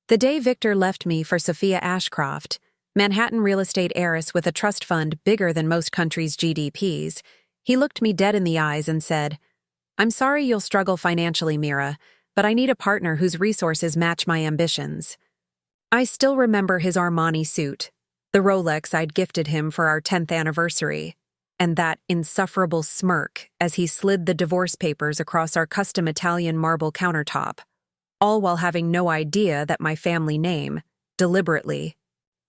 The day Victor left me for Sophia Ashcroft, Manhattan real estate heiress with a trust fund bigger than most countries' GDPs, he looked me dead in the eyes and said, "I'm sorry you'll struggle financially, Mira, but I need a partner whose resources match my ambitions." I still remember his Armani suit, the Rolex I'd gifted him for our 10th anniversary, and that insufferable smirk as he slid the divorce papers across our custom Italian marble countertop, all while having no idea that my family name, deliberately,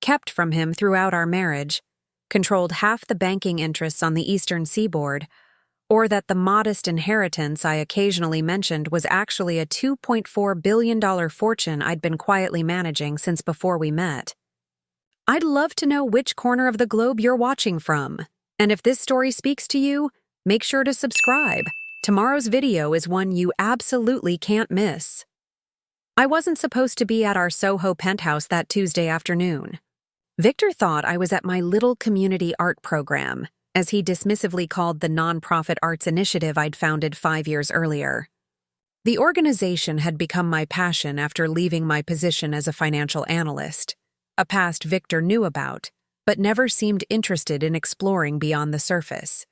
kept from him throughout our marriage, controlled half the banking interests on the Eastern Seaboard, or that the modest inheritance I occasionally mentioned was actually a $2.4 billion fortune I'd been quietly managing since before we met. I'd love to know which corner of the globe you're watching from, and if this story speaks to you, make sure to subscribe. Tomorrow's video is one you absolutely can't miss. I wasn't supposed to be at our Soho penthouse that Tuesday afternoon. Victor thought I was at my little community art program, as he dismissively called the nonprofit arts initiative I'd founded 5 years earlier. The organization had become my passion after leaving my position as a financial analyst, a past Victor knew about, but never seemed interested in exploring beyond the surface.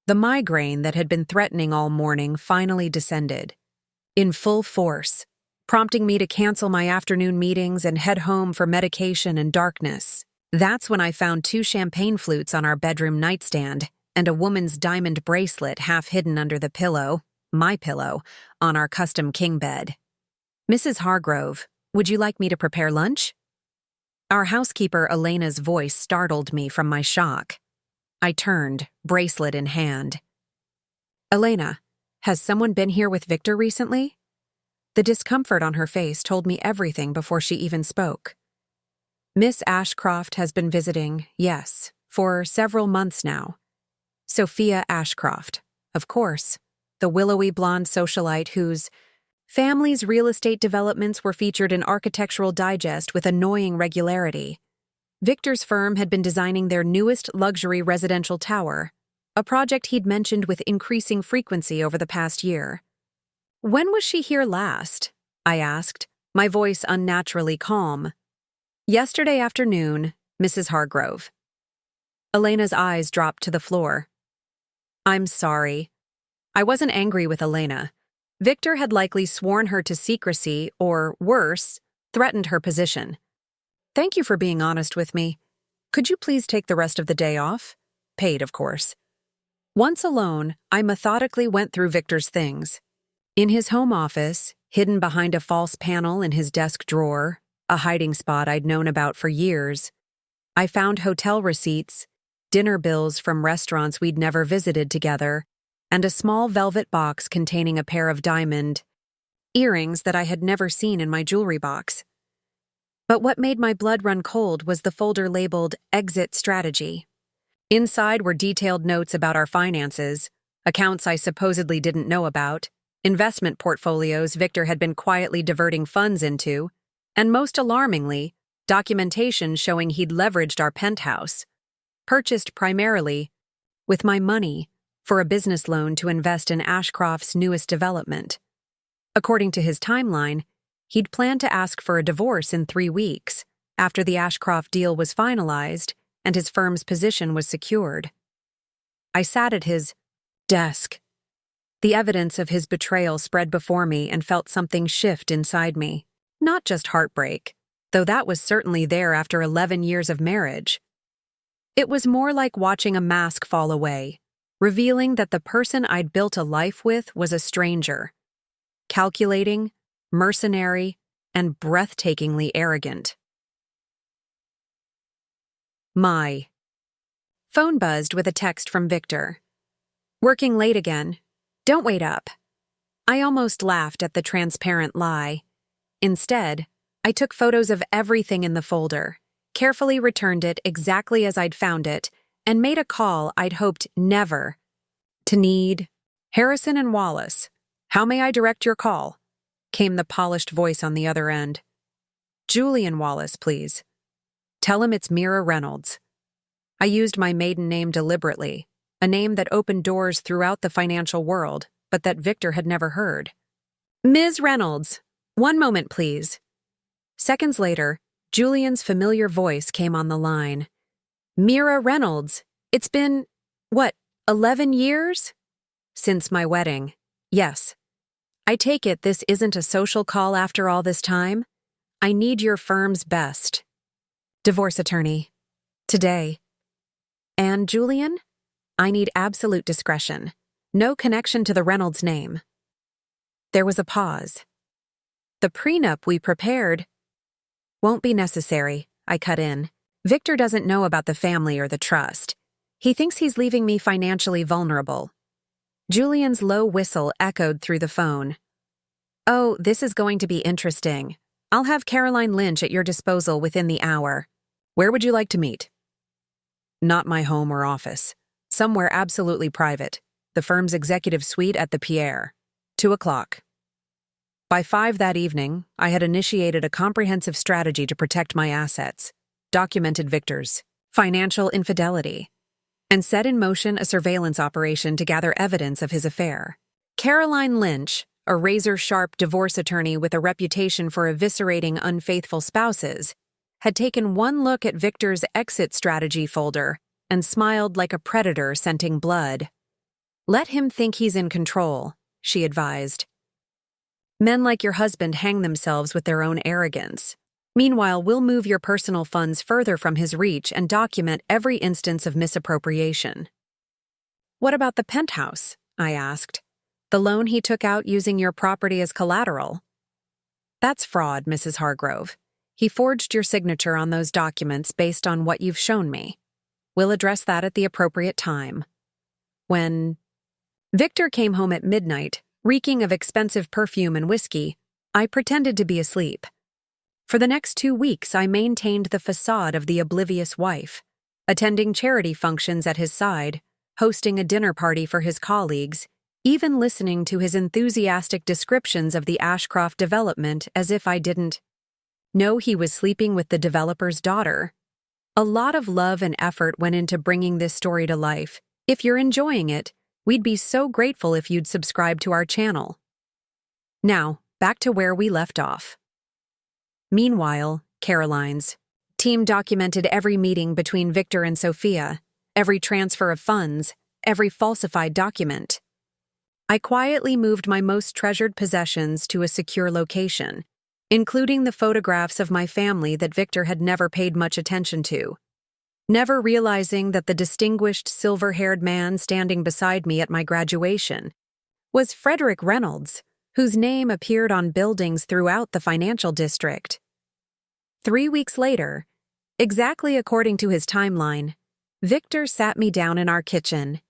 The migraine that had been threatening all morning finally descended, in full force, prompting me to cancel my afternoon meetings and head home for medication and darkness. That's when I found 2 champagne flutes on our bedroom nightstand and a woman's diamond bracelet half hidden under the pillow, my pillow, on our custom king bed. "Mrs. Hargrove, would you like me to prepare lunch?" Our housekeeper Elena's voice startled me from my shock. I turned, bracelet in hand. "Elena, has someone been here with Victor recently?" The discomfort on her face told me everything before she even spoke. "Miss Ashcroft has been visiting, yes, for several months now. Sophia Ashcroft, of course, the willowy blonde socialite whose family's real estate developments were featured in Architectural Digest with annoying regularity. Victor's firm had been designing their newest luxury residential tower, a project he'd mentioned with increasing frequency over the past year. "When was she here last?" I asked, my voice unnaturally calm. "Yesterday afternoon, Mrs. Hargrove." Elena's eyes dropped to the floor. "I'm sorry." I wasn't angry with Elena. Victor had likely sworn her to secrecy or, worse, threatened her position. "Thank you for being honest with me. Could you please take the rest of the day off? Paid, of course." Once alone, I methodically went through Victor's things. In his home office, hidden behind a false panel in his desk drawer, a hiding spot I'd known about for years, I found hotel receipts, dinner bills from restaurants we'd never visited together, and a small velvet box containing a pair of diamond earrings that I had never seen in my jewelry box. But what made my blood run cold was the folder labeled Exit Strategy. Inside were detailed notes about our finances, accounts I supposedly didn't know about, investment portfolios Victor had been quietly diverting funds into, and most alarmingly, documentation showing he'd leveraged our penthouse, purchased primarily with my money, for a business loan to invest in Ashcroft's newest development. According to his timeline, he'd planned to ask for a divorce in 3 weeks, after the Ashcroft deal was finalized and his firm's position was secured. I sat at his desk. The evidence of his betrayal spread before me and felt something shift inside me. Not just heartbreak, though that was certainly there after 11 years of marriage. It was more like watching a mask fall away, revealing that the person I'd built a life with was a stranger. Calculating, mercenary, and breathtakingly arrogant. My phone buzzed with a text from Victor. "Working late again. Don't wait up." I almost laughed at the transparent lie. Instead, I took photos of everything in the folder, carefully returned it exactly as I'd found it, and made a call I'd hoped never to need. "Harrison and Wallace, how may I direct your call?" came the polished voice on the other end. "Julian Wallace, please. Tell him it's Mira Reynolds." I used my maiden name deliberately, a name that opened doors throughout the financial world, but that Victor had never heard. "Ms. Reynolds, one moment, please." Seconds later, Julian's familiar voice came on the line. Mira Reynolds, it's been, 11 years? Since my wedding. Yes. I take it this isn't a social call after all this time? I need your firm's best. Divorce attorney. Today. And Julian? I need absolute discretion. No connection to the Reynolds name. There was a pause. The prenup we prepared won't be necessary, I cut in. Victor doesn't know about the family or the trust. He thinks he's leaving me financially vulnerable. Julian's low whistle echoed through the phone. Oh, this is going to be interesting. I'll have Caroline Lynch at your disposal within the hour. Where would you like to meet? Not my home or office. Somewhere absolutely private. The firm's executive suite at the Pierre. 2:00. By 5 that evening, I had initiated a comprehensive strategy to protect my assets, documented Victor's financial infidelity, and set in motion a surveillance operation to gather evidence of his affair. Caroline Lynch, a razor-sharp divorce attorney with a reputation for eviscerating unfaithful spouses, had taken one look at Victor's exit strategy folder and smiled like a predator scenting blood. Let him think he's in control, she advised. Men like your husband hang themselves with their own arrogance. Meanwhile, we'll move your personal funds further from his reach and document every instance of misappropriation. What about the penthouse? I asked. The loan he took out using your property as collateral? That's fraud, Mrs. Hargrove. He forged your signature on those documents based on what you've shown me. We'll address that at the appropriate time. When Victor came home at midnight, reeking of expensive perfume and whiskey, I pretended to be asleep. For the next 2 weeks, I maintained the facade of the oblivious wife, attending charity functions at his side, hosting a dinner party for his colleagues, even listening to his enthusiastic descriptions of the Ashcroft development as if I didn't know he was sleeping with the developer's daughter. A lot of love and effort went into bringing this story to life. If you're enjoying it, we'd be so grateful if you'd subscribe to our channel. Now, back to where we left off. Meanwhile, Caroline's team documented every meeting between Victor and Sophia, every transfer of funds, every falsified document. I quietly moved my most treasured possessions to a secure location, including the photographs of my family that Victor had never paid much attention to, never realizing that the distinguished silver-haired man standing beside me at my graduation was Frederick Reynolds, whose name appeared on buildings throughout the financial district. 3 weeks later, exactly according to his timeline, Victor sat me down in our kitchen,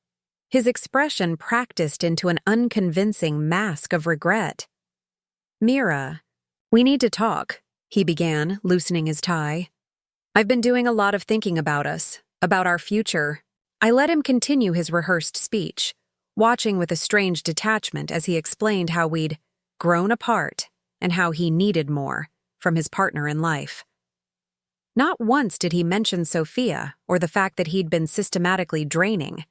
his expression practiced into an unconvincing mask of regret. Mira, we need to talk, he began, loosening his tie. I've been doing a lot of thinking about us, about our future. I let him continue his rehearsed speech, watching with a strange detachment as he explained how we'd grown apart and how he needed more from his partner in life. Not once did he mention Sophia or the fact that he'd been systematically draining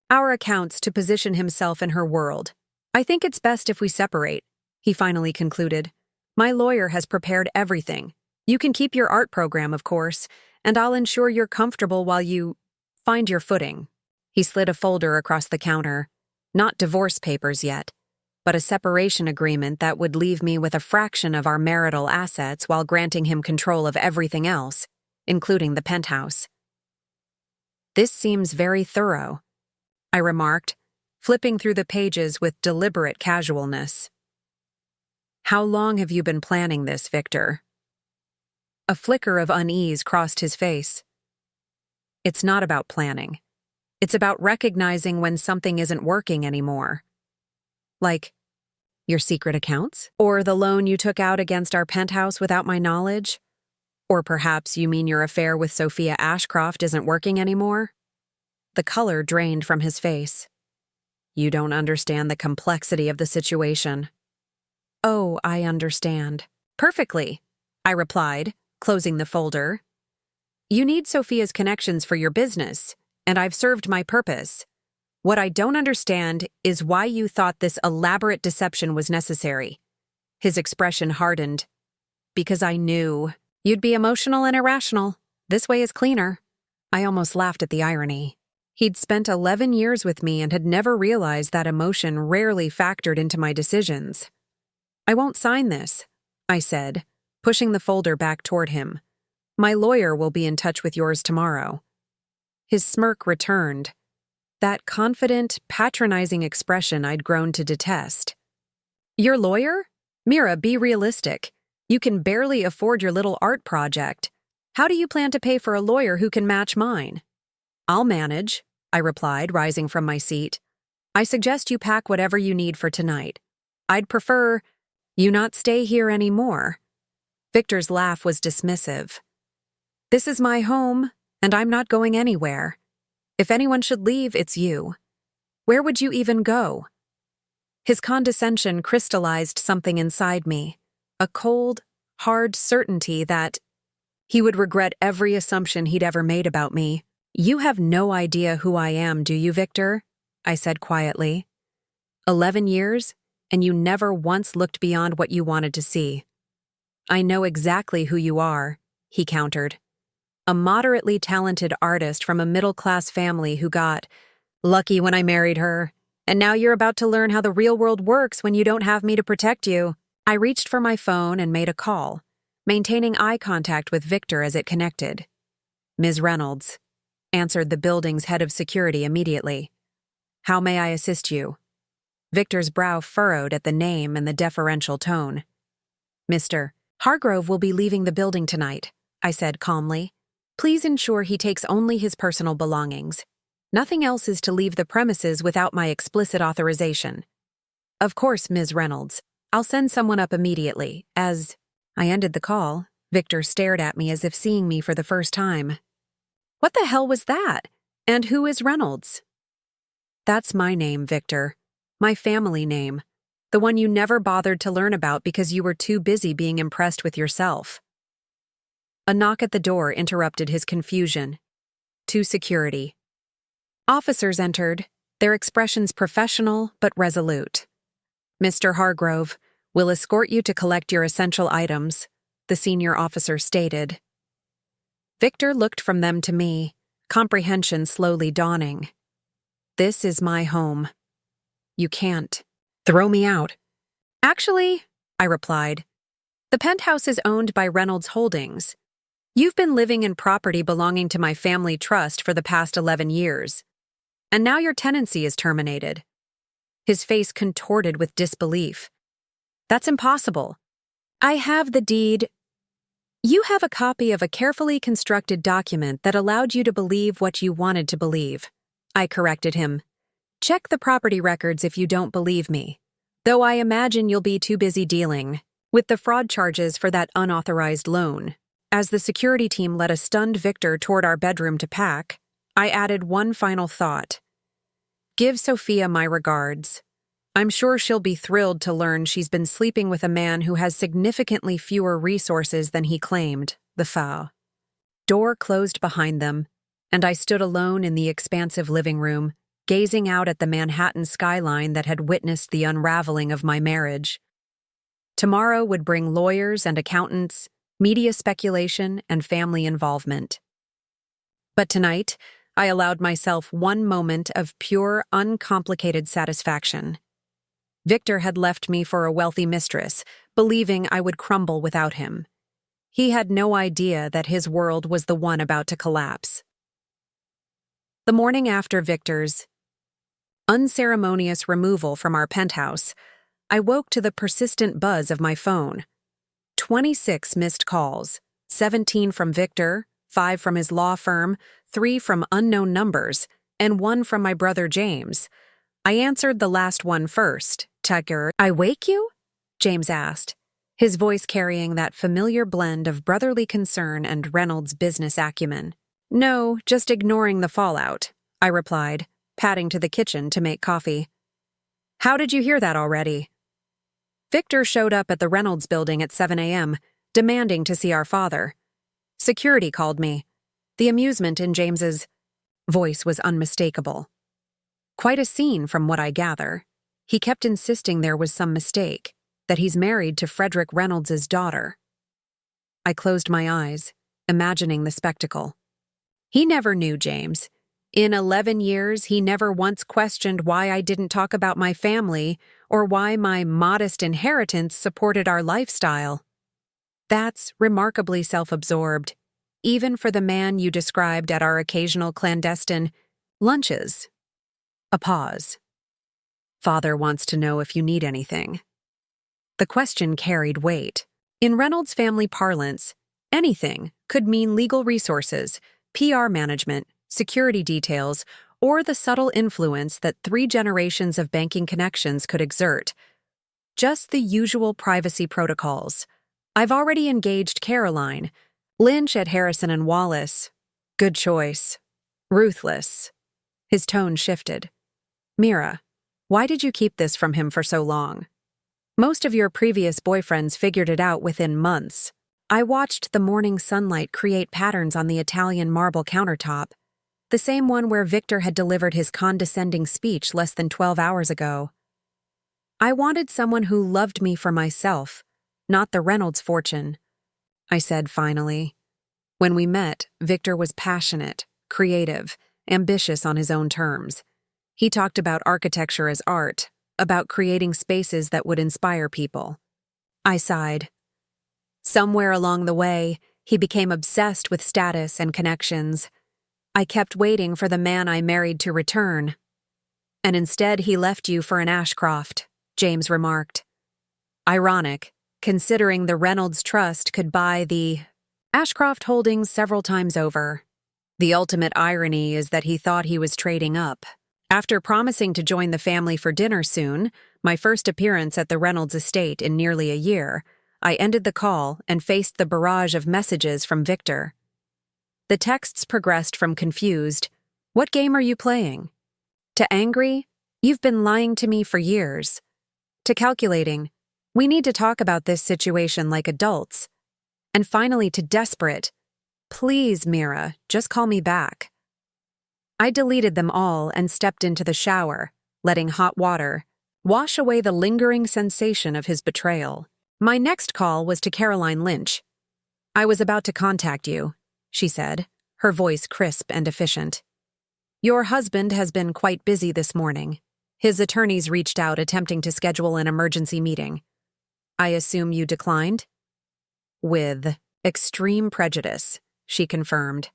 our accounts to position himself in her world. I think it's best if we separate, he finally concluded. My lawyer has prepared everything. You can keep your art program, of course, and I'll ensure you're comfortable while you find your footing. He slid a folder across the counter. Not divorce papers yet, but a separation agreement that would leave me with a fraction of our marital assets while granting him control of everything else, including the penthouse. This seems very thorough, I remarked, flipping through the pages with deliberate casualness. How long have you been planning this, Victor? A flicker of unease crossed his face. It's not about planning. It's about recognizing when something isn't working anymore. Like, your secret accounts? Or the loan you took out against our penthouse without my knowledge? Or perhaps you mean your affair with Sophia Ashcroft isn't working anymore? The color drained from his face. You don't understand the complexity of the situation. Oh, I understand. Perfectly, I replied, closing the folder. You need Sophia's connections for your business, and I've served my purpose. What I don't understand is why you thought this elaborate deception was necessary. His expression hardened. Because I knew. You'd be emotional and irrational. This way is cleaner. I almost laughed at the irony. He'd spent 11 years with me and had never realized that emotion rarely factored into my decisions. I won't sign this, I said, pushing the folder back toward him. My lawyer will be in touch with yours tomorrow. His smirk returned. That confident, patronizing expression I'd grown to detest. Your lawyer? Mira, be realistic. You can barely afford your little art project. How do you plan to pay for a lawyer who can match mine? I'll manage, I replied, rising from my seat. I suggest you pack whatever you need for tonight. I'd prefer you not stay here anymore. Victor's laugh was dismissive. This is my home, and I'm not going anywhere. If anyone should leave, it's you. Where would you even go? His condescension crystallized something inside me, a cold, hard certainty that he would regret every assumption he'd ever made about me. You have no idea who I am, do you, Victor? I said quietly. 11 years, and you never once looked beyond what you wanted to see. I know exactly who you are, he countered. A moderately talented artist from a middle-class family who got lucky when I married her. And now you're about to learn how the real world works when you don't have me to protect you. I reached for my phone and made a call, maintaining eye contact with Victor as it connected. Ms. Reynolds, answered the building's head of security immediately. How may I assist you? Victor's brow furrowed at the name and the deferential tone. Mr. Hargrove will be leaving the building tonight, I said calmly. Please ensure he takes only his personal belongings. Nothing else is to leave the premises without my explicit authorization. Of course, Ms. Reynolds. I'll send someone up immediately. As I ended the call, Victor stared at me as if seeing me for the first time. What the hell was that? And who is Reynolds? That's my name, Victor. My family name. The one you never bothered to learn about because you were too busy being impressed with yourself. A knock at the door interrupted his confusion. To security. Officers entered, their expressions professional but resolute. Mr. Hargrove, we'll escort you to collect your essential items, the senior officer stated. Victor looked from them to me, comprehension slowly dawning. This is my home. You can't throw me out. Actually, I replied, the penthouse is owned by Reynolds Holdings. You've been living in property belonging to my family trust for the past 11 years. And now your tenancy is terminated. His face contorted with disbelief. That's impossible. I have the deed. You have a copy of a carefully constructed document that allowed you to believe what you wanted to believe. I corrected him. Check the property records if you don't believe me. Though I imagine you'll be too busy dealing with the fraud charges for that unauthorized loan. As the security team led a stunned Victor toward our bedroom to pack, I added one final thought. Give Sophia my regards. I'm sure she'll be thrilled to learn she's been sleeping with a man who has significantly fewer resources than he claimed, the foul. Door closed behind them, and I stood alone in the expansive living room, gazing out at the Manhattan skyline that had witnessed the unraveling of my marriage. Tomorrow would bring lawyers and accountants, media speculation, and family involvement. But tonight, I allowed myself one moment of pure, uncomplicated satisfaction. Victor had left me for a wealthy mistress, believing I would crumble without him. He had no idea that his world was the one about to collapse. The morning after Victor's unceremonious removal from our penthouse, I woke to the persistent buzz of my phone. 26 missed calls, 17 from Victor, 5 from his law firm, 3 from unknown numbers, and 1 from my brother James. I answered the last one first. Tucker, I wake you? James asked, his voice carrying that familiar blend of brotherly concern and Reynolds' business acumen. No, just ignoring the fallout, I replied, padding to the kitchen to make coffee. How did you hear that already? Victor showed up at the Reynolds building at 7 a.m., demanding to see our father. Security called me. The amusement in James's voice was unmistakable. Quite a scene from what I gather. He kept insisting there was some mistake, that he's married to Frederick Reynolds' daughter. I closed my eyes, imagining the spectacle. He never knew James. In 11 years, he never once questioned why I didn't talk about my family or why my modest inheritance supported our lifestyle. That's remarkably self-absorbed, even for the man you described at our occasional clandestine lunches. A pause. Father wants to know if you need anything. The question carried weight. In Reynolds family parlance, anything could mean legal resources, PR management, security details, or the subtle influence that 3 generations of banking connections could exert. Just the usual privacy protocols. I've already engaged Caroline. Lynch at Harrison and Wallace. Good choice. Ruthless. His tone shifted. Mira, why did you keep this from him for so long? Most of your previous boyfriends figured it out within months. I watched the morning sunlight create patterns on the Italian marble countertop, the same one where Victor had delivered his condescending speech less than 12 hours ago. I wanted someone who loved me for myself, not the Reynolds fortune, I said finally. When we met, Victor was passionate, creative, ambitious on his own terms. He talked about architecture as art, about creating spaces that would inspire people. I sighed. Somewhere along the way, he became obsessed with status and connections. I kept waiting for the man I married to return. And instead he left you for an Ashcroft, James remarked. Ironic, considering the Reynolds Trust could buy the Ashcroft holdings several times over. The ultimate irony is that he thought he was trading up. After promising to join the family for dinner soon, my first appearance at the Reynolds estate in nearly a year, I ended the call and faced the barrage of messages from Victor. The texts progressed from confused, "What game are you playing?" to angry, "You've been lying to me for years," to calculating, "We need to talk about this situation like adults," and finally to desperate, "Please, Mira, just call me back." I deleted them all and stepped into the shower, letting hot water wash away the lingering sensation of his betrayal. My next call was to Caroline Lynch. "I was about to contact you," she said, her voice crisp and efficient. "Your husband has been quite busy this morning. His attorneys reached out attempting to schedule an emergency meeting. I assume you declined?" "With extreme prejudice," she confirmed.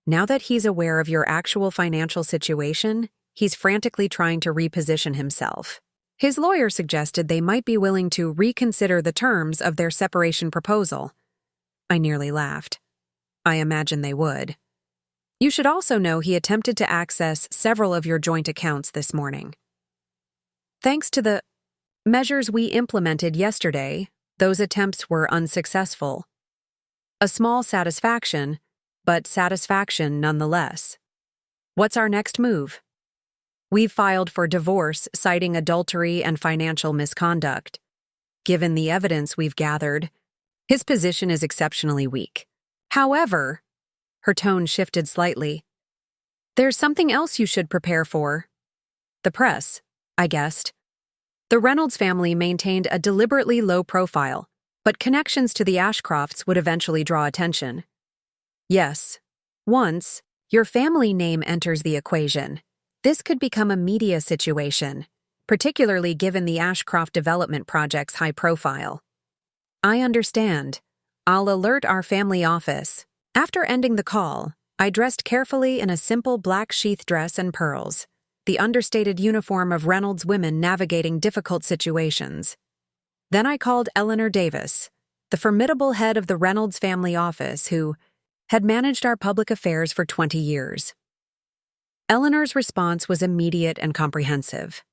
"Now that he's aware of your actual financial situation, he's frantically trying to reposition himself. His lawyer suggested they might be willing to reconsider the terms of their separation proposal." I nearly laughed. I imagine they would. "You should also know he attempted to access several of your joint accounts this morning. Thanks to the measures we implemented yesterday, those attempts were unsuccessful. A small satisfaction, but satisfaction nonetheless. What's our next move?" "We've filed for divorce citing adultery and financial misconduct. Given the evidence we've gathered, his position is exceptionally weak. However," her tone shifted slightly, "there's something else you should prepare for." "The press," I guessed. The Reynolds family maintained a deliberately low profile, but connections to the Ashcrofts would eventually draw attention. "Yes. Once your family name enters the equation, this could become a media situation, particularly given the Ashcroft development project's high profile." "I understand. I'll alert our family office." After ending the call, I dressed carefully in a simple black sheath dress and pearls, the understated uniform of Reynolds women navigating difficult situations. Then I called Eleanor Davis, the formidable head of the Reynolds family office who had managed our public affairs for 20 years. Eleanor's response was immediate and comprehensive.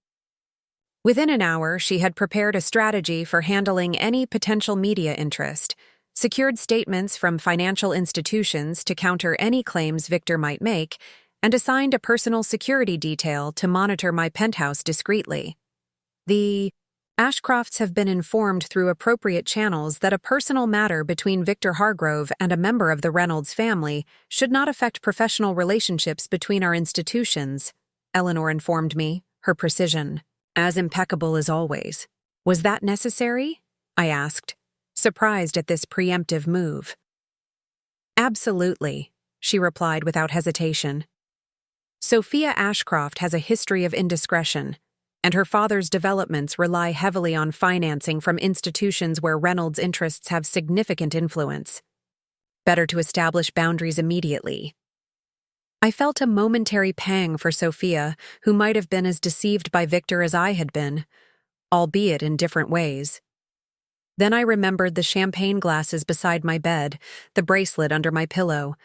Within an hour, she had prepared a strategy for handling any potential media interest, secured statements from financial institutions to counter any claims Victor might make, and assigned a personal security detail to monitor my penthouse discreetly. The Ashcrofts have been informed through appropriate channels that a personal matter between Victor Hargrove and a member of the Reynolds family should not affect professional relationships between our institutions, Eleanor informed me, her precision as impeccable as always. "Was that necessary?" I asked, surprised at this preemptive move. Absolutely, she replied without hesitation. Sophia Ashcroft has a history of indiscretion, and her father's developments rely heavily on financing from institutions where Reynolds' interests have significant influence. Better to establish boundaries immediately. I felt a momentary pang for Sophia, who might have been as deceived by Victor as I had been, albeit in different ways. Then I remembered the champagne glasses beside my bed, the bracelet under my pillow,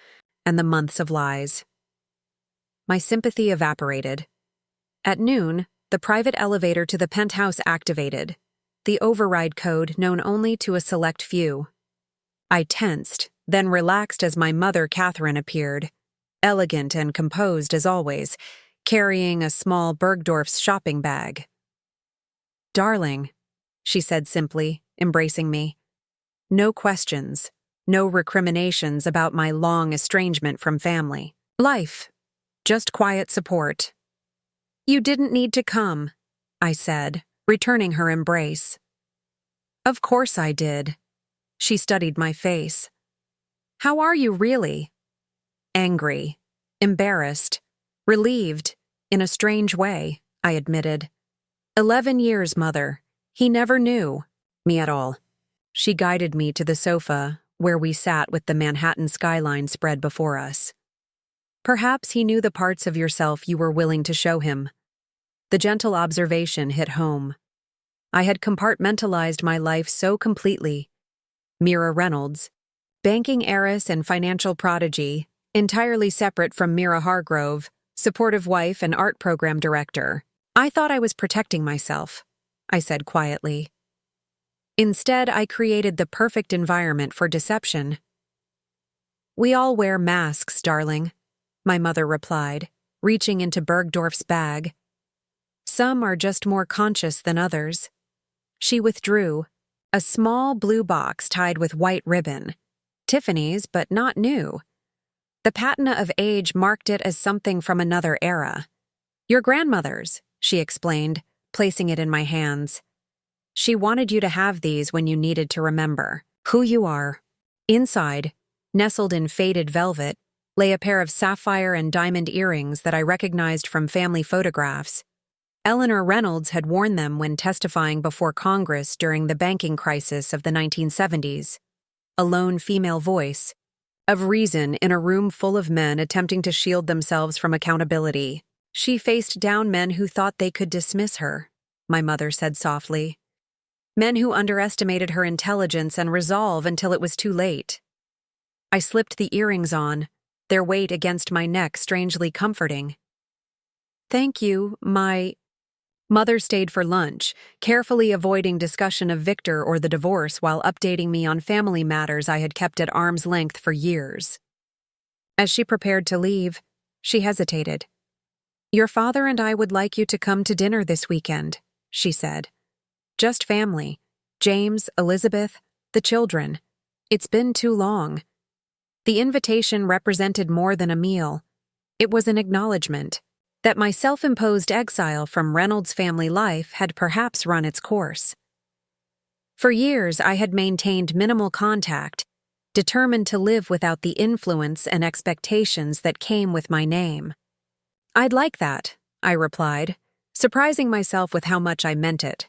and the months of lies. My sympathy evaporated. At noon, the private elevator to the penthouse activated, the override code known only to a select few. I tensed, then relaxed as my mother, Catherine, appeared, elegant and composed as always, carrying a small Bergdorf's shopping bag. "Darling," she said simply, embracing me. No questions, no recriminations about my long estrangement from family. Life. Just quiet support. "You didn't need to come," I said, returning her embrace. "Of course I did." She studied my face. "How are you really?" "Angry, embarrassed, relieved, in a strange way," I admitted. 11 years, Mother. He never knew me at all." She guided me to the sofa, where we sat with the Manhattan skyline spread before us. "Perhaps he knew the parts of yourself you were willing to show him." The gentle observation hit home. I had compartmentalized my life so completely. Mira Reynolds, banking heiress and financial prodigy, entirely separate from Mira Hargrove, supportive wife and art program director. I thought I was protecting myself, I said quietly. Instead, I created the perfect environment for deception. "We all wear masks, darling," my mother replied, reaching into Bergdorf's bag. "Some are just more conscious than others." She withdrew, a small blue box tied with white ribbon. Tiffany's, but not new. The patina of age marked it as something from another era. "Your grandmother's," she explained, placing it in my hands. "She wanted you to have these when you needed to remember who you are." Inside, nestled in faded velvet, lay a pair of sapphire and diamond earrings that I recognized from family photographs. Eleanor Reynolds had worn them when testifying before Congress during the banking crisis of the 1970s. A lone female voice, of reason in a room full of men attempting to shield themselves from accountability. She faced down men who thought they could dismiss her, my mother said softly. Men who underestimated her intelligence and resolve until it was too late. I slipped the earrings on, their weight against my neck strangely comforting. "Thank you, my..." Mother stayed for lunch, carefully avoiding discussion of Victor or the divorce while updating me on family matters I had kept at arm's length for years. As she prepared to leave, she hesitated. "Your father and I would like you to come to dinner this weekend," she said. "Just family. James, Elizabeth, the children. It's been too long." The invitation represented more than a meal. It was an acknowledgement that my self-imposed exile from Reynolds' family life had perhaps run its course. For years, I had maintained minimal contact, determined to live without the influence and expectations that came with my name. "I'd like that," I replied, surprising myself with how much I meant it.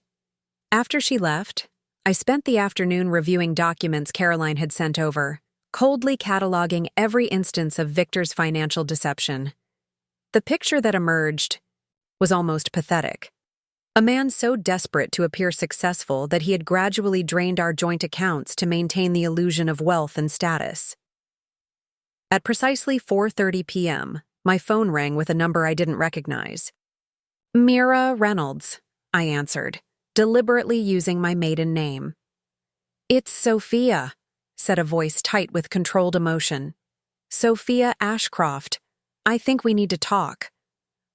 After she left, I spent the afternoon reviewing documents Caroline had sent over, coldly cataloging every instance of Victor's financial deception. The picture that emerged was almost pathetic. A man so desperate to appear successful that he had gradually drained our joint accounts to maintain the illusion of wealth and status. At precisely 4:30 p.m., my phone rang with a number I didn't recognize. "Mira Reynolds," I answered, deliberately using my maiden name. "It's Sophia," said a voice tight with controlled emotion. "Sophia Ashcroft. I think we need to talk."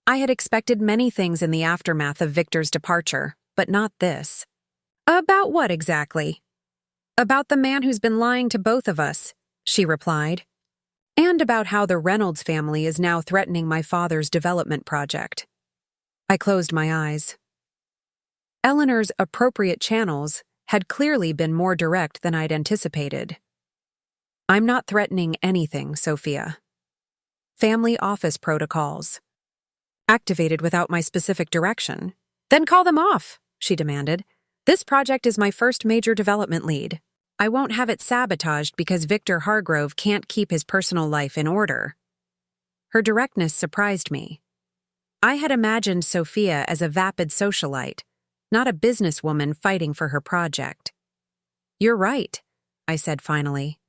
I had expected many things in the aftermath of Victor's departure, but not this. "About what exactly?" "About the man who's been lying to both of us," she replied. "And about how the Reynolds family is now threatening my father's development project." I closed my eyes. Eleanor's appropriate channels had clearly been more direct than I'd anticipated. I'm not threatening anything, Sophia. Family office protocols. Activated without my specific direction. Then call them off, she demanded. This project is my first major development lead. I won't have it sabotaged because Victor Hargrove can't keep his personal life in order. Her directness surprised me. I had imagined Sophia as a vapid socialite, not a businesswoman fighting for her project. You're right, I said finally.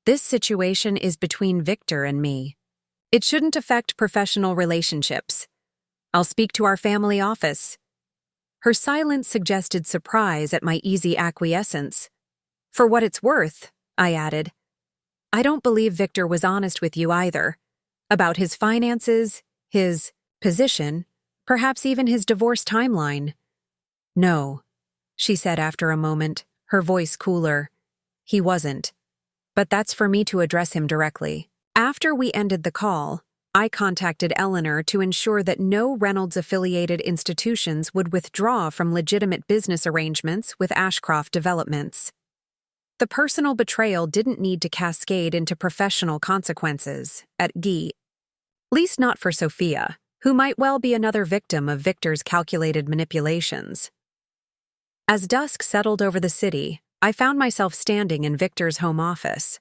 This situation is between Victor and me. It shouldn't affect professional relationships. I'll speak to our family office. Her silence suggested surprise at my easy acquiescence. For what it's worth, I added, I don't believe Victor was honest with you either. About his finances, his position, perhaps even his divorce timeline. No, she said after a moment, her voice cooler. He wasn't. But that's for me to address him directly. After we ended the call, I contacted Eleanor to ensure that no Reynolds-affiliated institutions would withdraw from legitimate business arrangements with Ashcroft Developments. The personal betrayal didn't need to cascade into professional consequences, at least not for Sophia, who might well be another victim of Victor's calculated manipulations. As dusk settled over the city, I found myself standing in Victor's home office.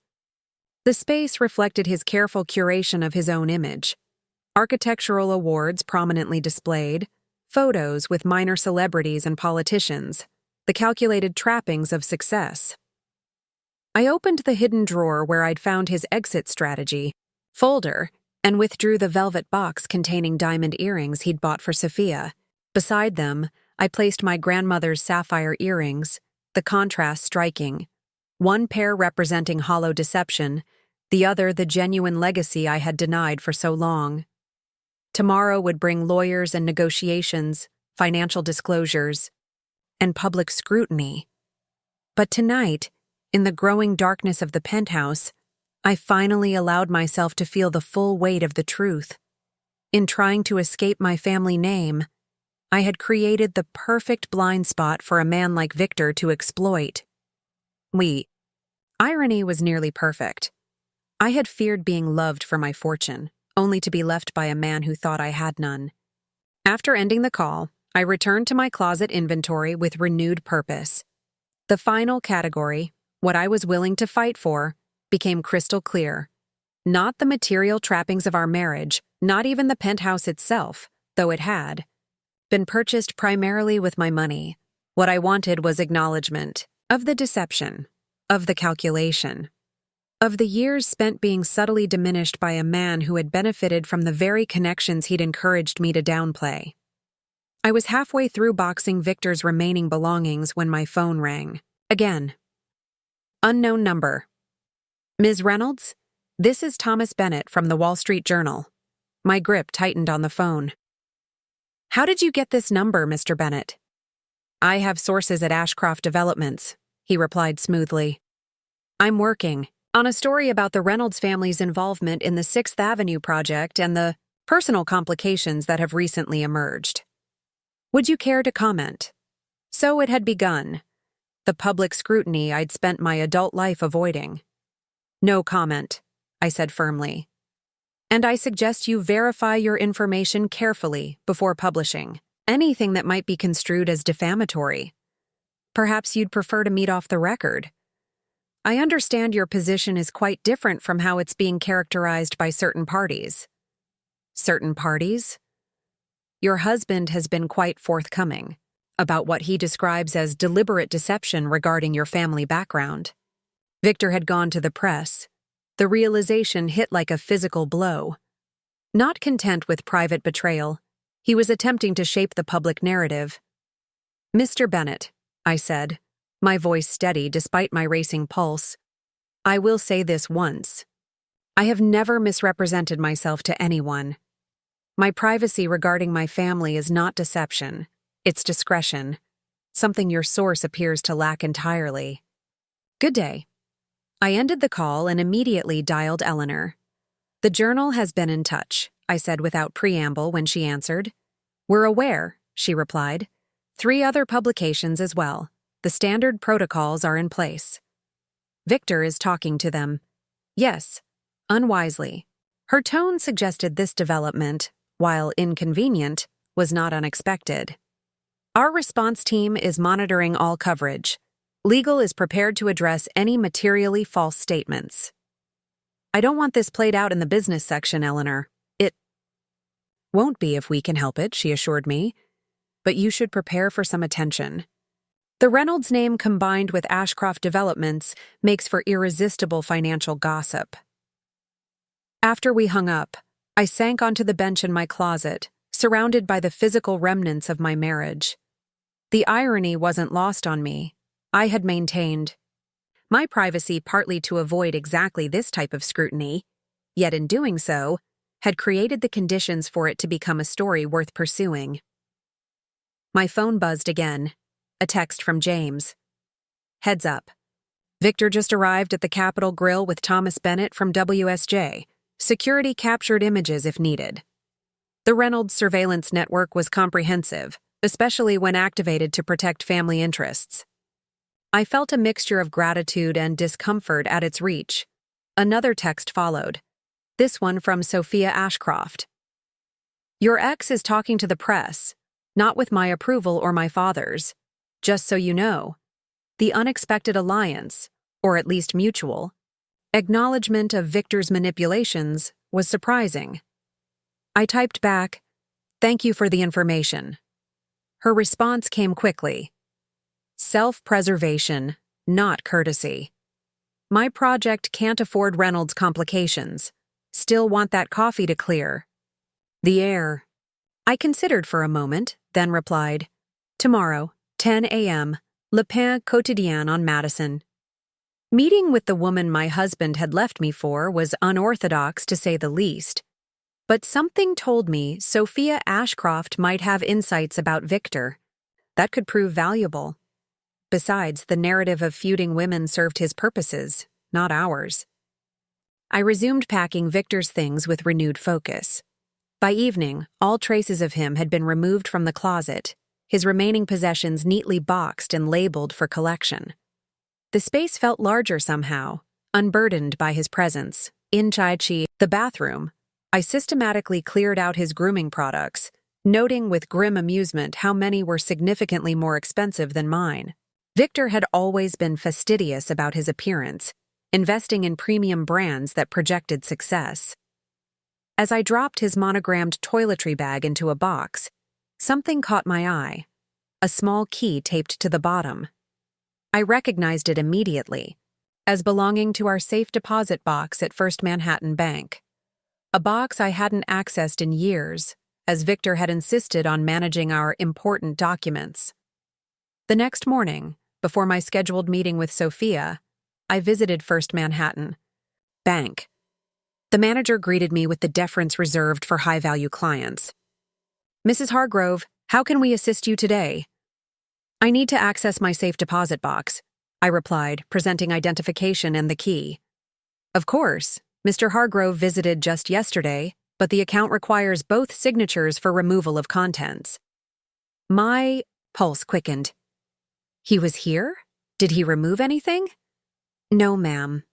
The space reflected his careful curation of his own image. Architectural awards prominently displayed, photos with minor celebrities and politicians, the calculated trappings of success. I opened the hidden drawer where I'd found his exit strategy folder and withdrew the velvet box containing diamond earrings he'd bought for Sophia. Beside them, I placed my grandmother's sapphire earrings, the contrast striking. One pair representing hollow deception, the other the genuine legacy I had denied for so long. Tomorrow would bring lawyers and negotiations, financial disclosures, and public scrutiny. But tonight, in the growing darkness of the penthouse, I finally allowed myself to feel the full weight of the truth. In trying to escape my family name, I had created the perfect blind spot for a man like Victor to exploit. Irony was nearly perfect. I had feared being loved for my fortune, only to be left by a man who thought I had none. After ending the call, I returned to my closet inventory with renewed purpose. The final category, what I was willing to fight for, became crystal clear. Not the material trappings of our marriage, not even the penthouse itself, though it had been purchased primarily with my money. What I wanted was acknowledgement of the deception, of the calculation, of the years spent being subtly diminished by a man who had benefited from the very connections he'd encouraged me to downplay. I was halfway through boxing Victor's remaining belongings when my phone rang. Again. Unknown number. Ms. Reynolds? This is Thomas Bennett from the Wall Street Journal. My grip tightened on the phone. How did you get this number, Mr. Bennett? I have sources at Ashcroft Developments, he replied smoothly. I'm working on a story about the Reynolds family's involvement in the 6th Avenue project and the personal complications that have recently emerged. Would you care to comment? So it had begun. The public scrutiny I'd spent my adult life avoiding. No comment, I said firmly. And I suggest you verify your information carefully before publishing anything that might be construed as defamatory. Perhaps you'd prefer to meet off the record. I understand your position is quite different from how it's being characterized by certain parties. Certain parties? Your husband has been quite forthcoming about what he describes as deliberate deception regarding your family background. Victor had gone to the press. The realization hit like a physical blow. Not content with private betrayal, he was attempting to shape the public narrative. Mr. Bennett, I said, my voice steady despite my racing pulse, I will say this once. I have never misrepresented myself to anyone. My privacy regarding my family is not deception, it's discretion, something your source appears to lack entirely. Good day. I ended the call and immediately dialed Eleanor. The Journal has been in touch, I said without preamble when she answered. We're aware, she replied. 3 other publications as well. The standard protocols are in place. Victor is talking to them. Yes, unwisely. Her tone suggested this development, while inconvenient, was not unexpected. Our response team is monitoring all coverage. Legal is prepared to address any materially false statements. I don't want this played out in the business section, Eleanor. It won't be if we can help it, she assured me. But you should prepare for some attention. The Reynolds name combined with Ashcroft developments makes for irresistible financial gossip. After we hung up, I sank onto the bench in my closet, surrounded by the physical remnants of my marriage. The irony wasn't lost on me. I had maintained my privacy partly to avoid exactly this type of scrutiny, yet in doing so, had created the conditions for it to become a story worth pursuing. My phone buzzed again. A text from James. Heads up. Victor just arrived at the Capitol Grill with Thomas Bennett from WSJ. Security captured images if needed. The Reynolds surveillance network was comprehensive, especially when activated to protect family interests. I felt a mixture of gratitude and discomfort at its reach. Another text followed. This one from Sophia Ashcroft. Your ex is talking to the press, not with my approval or my father's. Just so you know. The unexpected alliance, or at least mutual, acknowledgement of Victor's manipulations was surprising. I typed back, "Thank you for the information." Her response came quickly. Self-preservation, not courtesy. My project can't afford Reynolds complications. Still want that coffee to clear. The air. I considered for a moment, then replied, tomorrow, 10 a.m., Le Pain Quotidien on Madison. Meeting with the woman my husband had left me for was unorthodox to say the least. But something told me Sophia Ashcroft might have insights about Victor. That could prove valuable. Besides, the narrative of feuding women served his purposes, not ours. I resumed packing Victor's things with renewed focus. By evening, all traces of him had been removed from the closet, his remaining possessions neatly boxed and labeled for collection. The space felt larger somehow, unburdened by his presence. In the bathroom, I systematically cleared out his grooming products, noting with grim amusement how many were significantly more expensive than mine. Victor had always been fastidious about his appearance, investing in premium brands that projected success. As I dropped his monogrammed toiletry bag into a box, something caught my eye. A small key taped to the bottom. I recognized it immediately, as belonging to our safe deposit box at First Manhattan Bank. A box I hadn't accessed in years, as Victor had insisted on managing our important documents. The next morning, before my scheduled meeting with Sophia, I visited First Manhattan Bank. The manager greeted me with the deference reserved for high-value clients. Mrs. Hargrove, how can we assist you today? I need to access my safe deposit box, I replied, presenting identification and the key. Of course, Mr. Hargrove visited just yesterday, but the account requires both signatures for removal of contents. My pulse quickened. He was here? Did he remove anything? No, ma'am.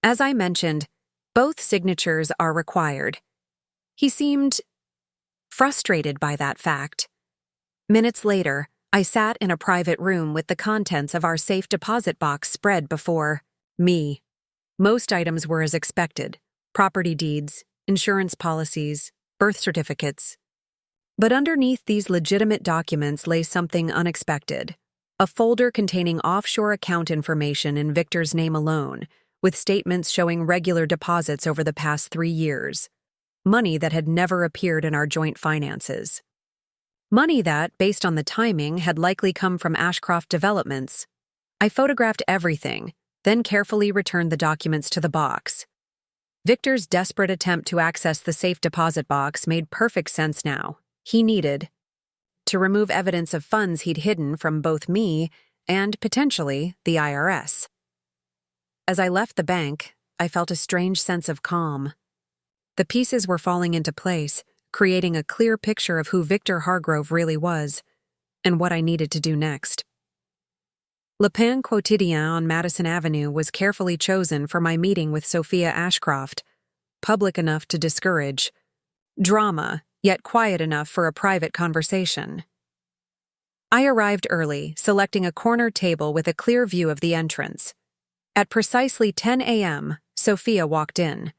As I mentioned, both signatures are required. He seemed frustrated by that fact. Minutes later, I sat in a private room with the contents of our safe deposit box spread before me. Most items were as expected: property deeds, insurance policies, birth certificates. But underneath these legitimate documents lay something unexpected. A folder containing offshore account information in Victor's name alone, with statements showing regular deposits over the past 3 years. Money that had never appeared in our joint finances. Money that, based on the timing, had likely come from Ashcroft Developments. I photographed everything, then carefully returned the documents to the box. Victor's desperate attempt to access the safe deposit box made perfect sense now. He needed to remove evidence of funds he'd hidden from both me and, potentially, the IRS. As I left the bank, I felt a strange sense of calm. The pieces were falling into place, creating a clear picture of who Victor Hargrove really was, and what I needed to do next. Le Pain Quotidien on Madison Avenue was carefully chosen for my meeting with Sophia Ashcroft, public enough to discourage drama, yet quiet enough for a private conversation. I arrived early, selecting a corner table with a clear view of the entrance. At precisely 10 a.m., Sophia walked in.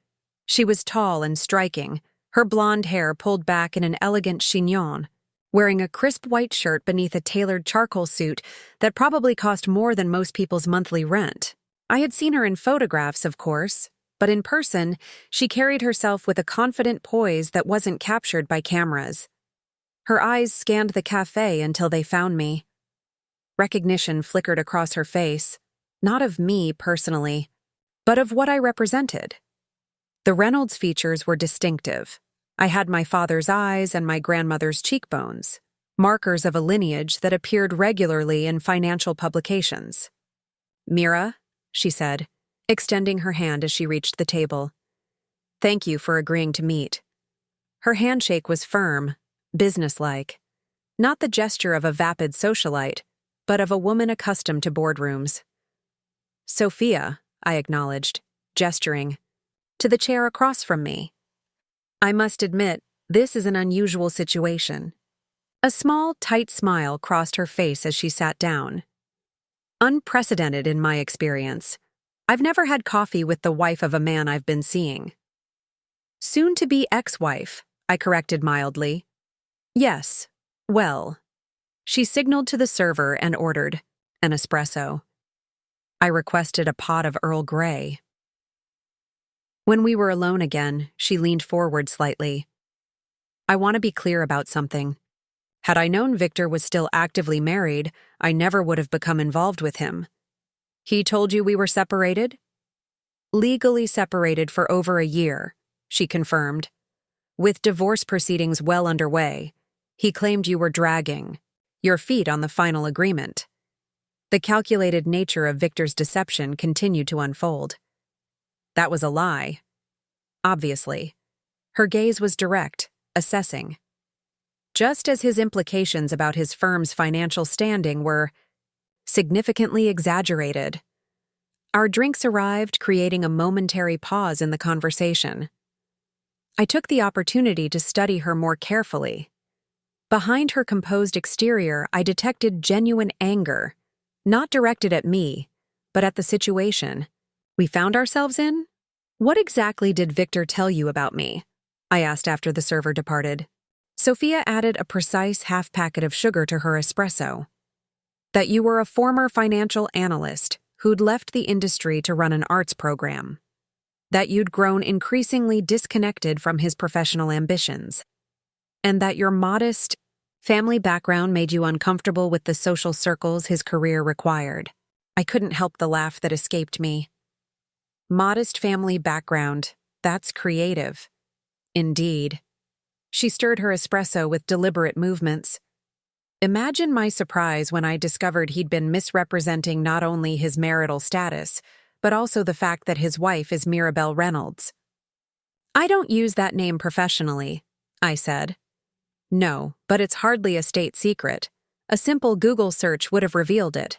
She was tall and striking, her blonde hair pulled back in an elegant chignon, wearing a crisp white shirt beneath a tailored charcoal suit that probably cost more than most people's monthly rent. I had seen her in photographs, of course, but in person, she carried herself with a confident poise that wasn't captured by cameras. Her eyes scanned the cafe until they found me. Recognition flickered across her face, not of me personally, but of what I represented. The Reynolds features were distinctive. I had my father's eyes and my grandmother's cheekbones, markers of a lineage that appeared regularly in financial publications. "Mira," she said, extending her hand as she reached the table. "Thank you for agreeing to meet." Her handshake was firm, businesslike, not the gesture of a vapid socialite, but of a woman accustomed to boardrooms. "Sophia," I acknowledged, gesturing, "to the chair across from me." I must admit, this is an unusual situation. A small, tight smile crossed her face as she sat down. Unprecedented in my experience. I've never had coffee with the wife of a man I've been seeing. Soon-to-be ex-wife, I corrected mildly. Yes, well. She signaled to the server and ordered an espresso. I requested a pot of Earl Grey. When we were alone again, she leaned forward slightly. "I want to be clear about something. Had I known Victor was still actively married, I never would have become involved with him. He told you we were separated?" "Legally separated for over a year," she confirmed. "With divorce proceedings well underway, he claimed you were dragging your feet on the final agreement." The calculated nature of Victor's deception continued to unfold. That was a lie. Obviously. Her gaze was direct, assessing. Just as his implications about his firm's financial standing were significantly exaggerated. Our drinks arrived, creating a momentary pause in the conversation. I took the opportunity to study her more carefully. Behind her composed exterior, I detected genuine anger, not directed at me, but at the situation we found ourselves in. "What exactly did Victor tell you about me?" I asked after the server departed. Sophia added a precise half packet of sugar to her espresso. "That you were a former financial analyst who'd left the industry to run an arts program. That you'd grown increasingly disconnected from his professional ambitions. And that your modest family background made you uncomfortable with the social circles his career required." I couldn't help the laugh that escaped me. Modest family background, that's creative. Indeed. She stirred her espresso with deliberate movements. Imagine my surprise when I discovered he'd been misrepresenting not only his marital status, but also the fact that his wife is Mirabelle Reynolds. "I don't use that name professionally," I said. "No, but it's hardly a state secret. A simple Google search would have revealed it."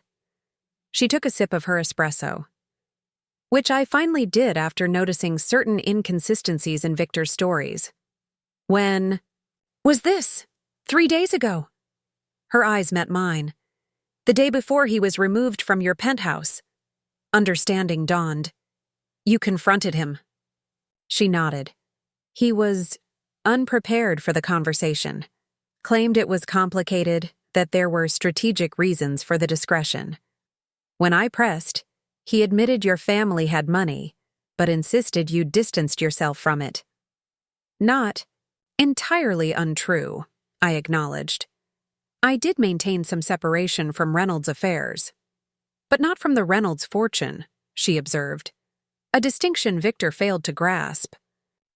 She took a sip of her espresso, which I finally did after noticing certain inconsistencies in Victor's stories. "When was this? 3 days ago?" Her eyes met mine. "The day before he was removed from your penthouse." Understanding dawned. "You confronted him." She nodded. "He was unprepared for the conversation. Claimed it was complicated, that there were strategic reasons for the discretion. When I pressed, he admitted your family had money, but insisted you distanced yourself from it." "Not entirely untrue," I acknowledged. "I did maintain some separation from Reynolds' affairs. But not from the Reynolds fortune," she observed. A distinction Victor failed to grasp.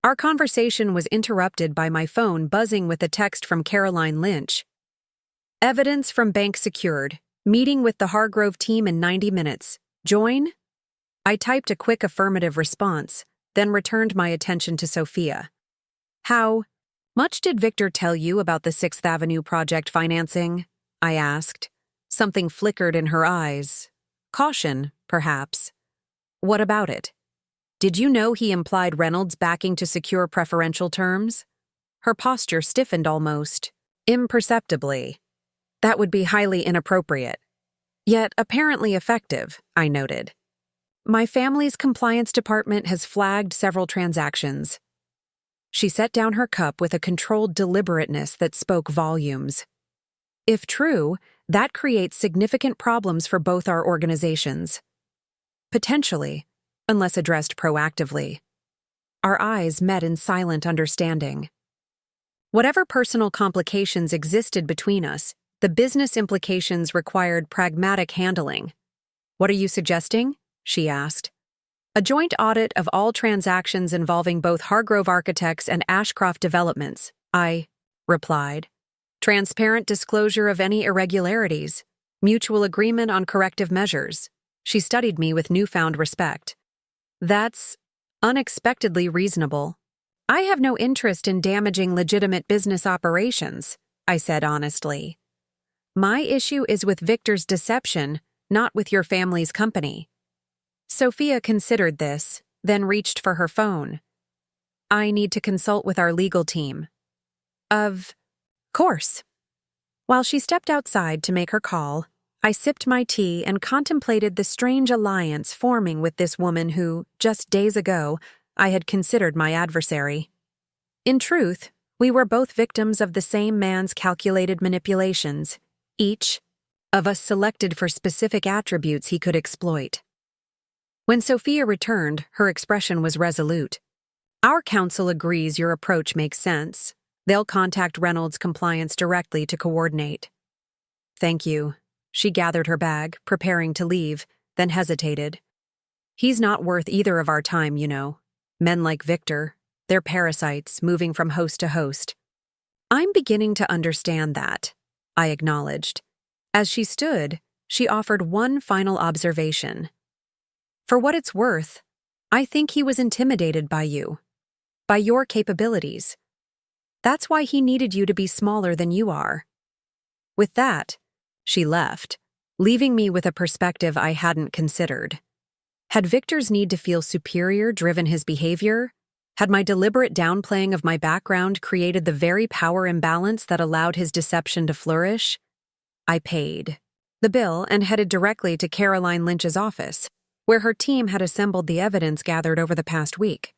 Our conversation was interrupted by my phone buzzing with a text from Caroline Lynch. "Evidence from bank secured. Meeting with the Hargrove team in 90 minutes. Join?" I typed a quick affirmative response, then returned my attention to Sophia. "How much did Victor tell you about the 6th Avenue project financing?" I asked. Something flickered in her eyes, Caution, perhaps. What about it? Did you know he implied Reynolds' backing to secure preferential terms? Her posture stiffened almost imperceptibly. That would be highly inappropriate. Yet apparently effective, I noted. My family's compliance department has flagged several transactions. She set down her cup with a controlled deliberateness that spoke volumes. If true, that creates significant problems for both our organizations. Potentially, unless addressed proactively. Our eyes met in silent understanding. Whatever personal complications existed between us, the business implications required pragmatic handling. What are you suggesting? She asked. A joint audit of all transactions involving both Hargrove Architects and Ashcroft Developments, I replied. Transparent disclosure of any irregularities. Mutual agreement on corrective measures. She studied me with newfound respect. That's unexpectedly reasonable. I have no interest in damaging legitimate business operations, I said honestly. My issue is with Victor's deception, not with your family's company. Sophia considered this, then reached for her phone. I need to consult with our legal team. Of course. While she stepped outside to make her call, I sipped my tea and contemplated the strange alliance forming with this woman who, just days ago, I had considered my adversary. In truth, we were both victims of the same man's calculated manipulations, each of us selected for specific attributes he could exploit. When Sophia returned, her expression was resolute. Our counsel agrees your approach makes sense. They'll contact Reynolds Compliance directly to coordinate. Thank you. She gathered her bag, preparing to leave, then hesitated. He's not worth either of our time, you know. Men like Victor, they're parasites, moving from host to host. I'm beginning to understand that, I acknowledged. As she stood, she offered one final observation. For what it's worth, I think he was intimidated by you, by your capabilities. That's why he needed you to be smaller than you are. With that, she left, leaving me with a perspective I hadn't considered. Had Victor's need to feel superior driven his behavior? Had my deliberate downplaying of my background created the very power imbalance that allowed his deception to flourish? I paid the bill and headed directly to Caroline Lynch's office, where her team had assembled the evidence gathered over the past week.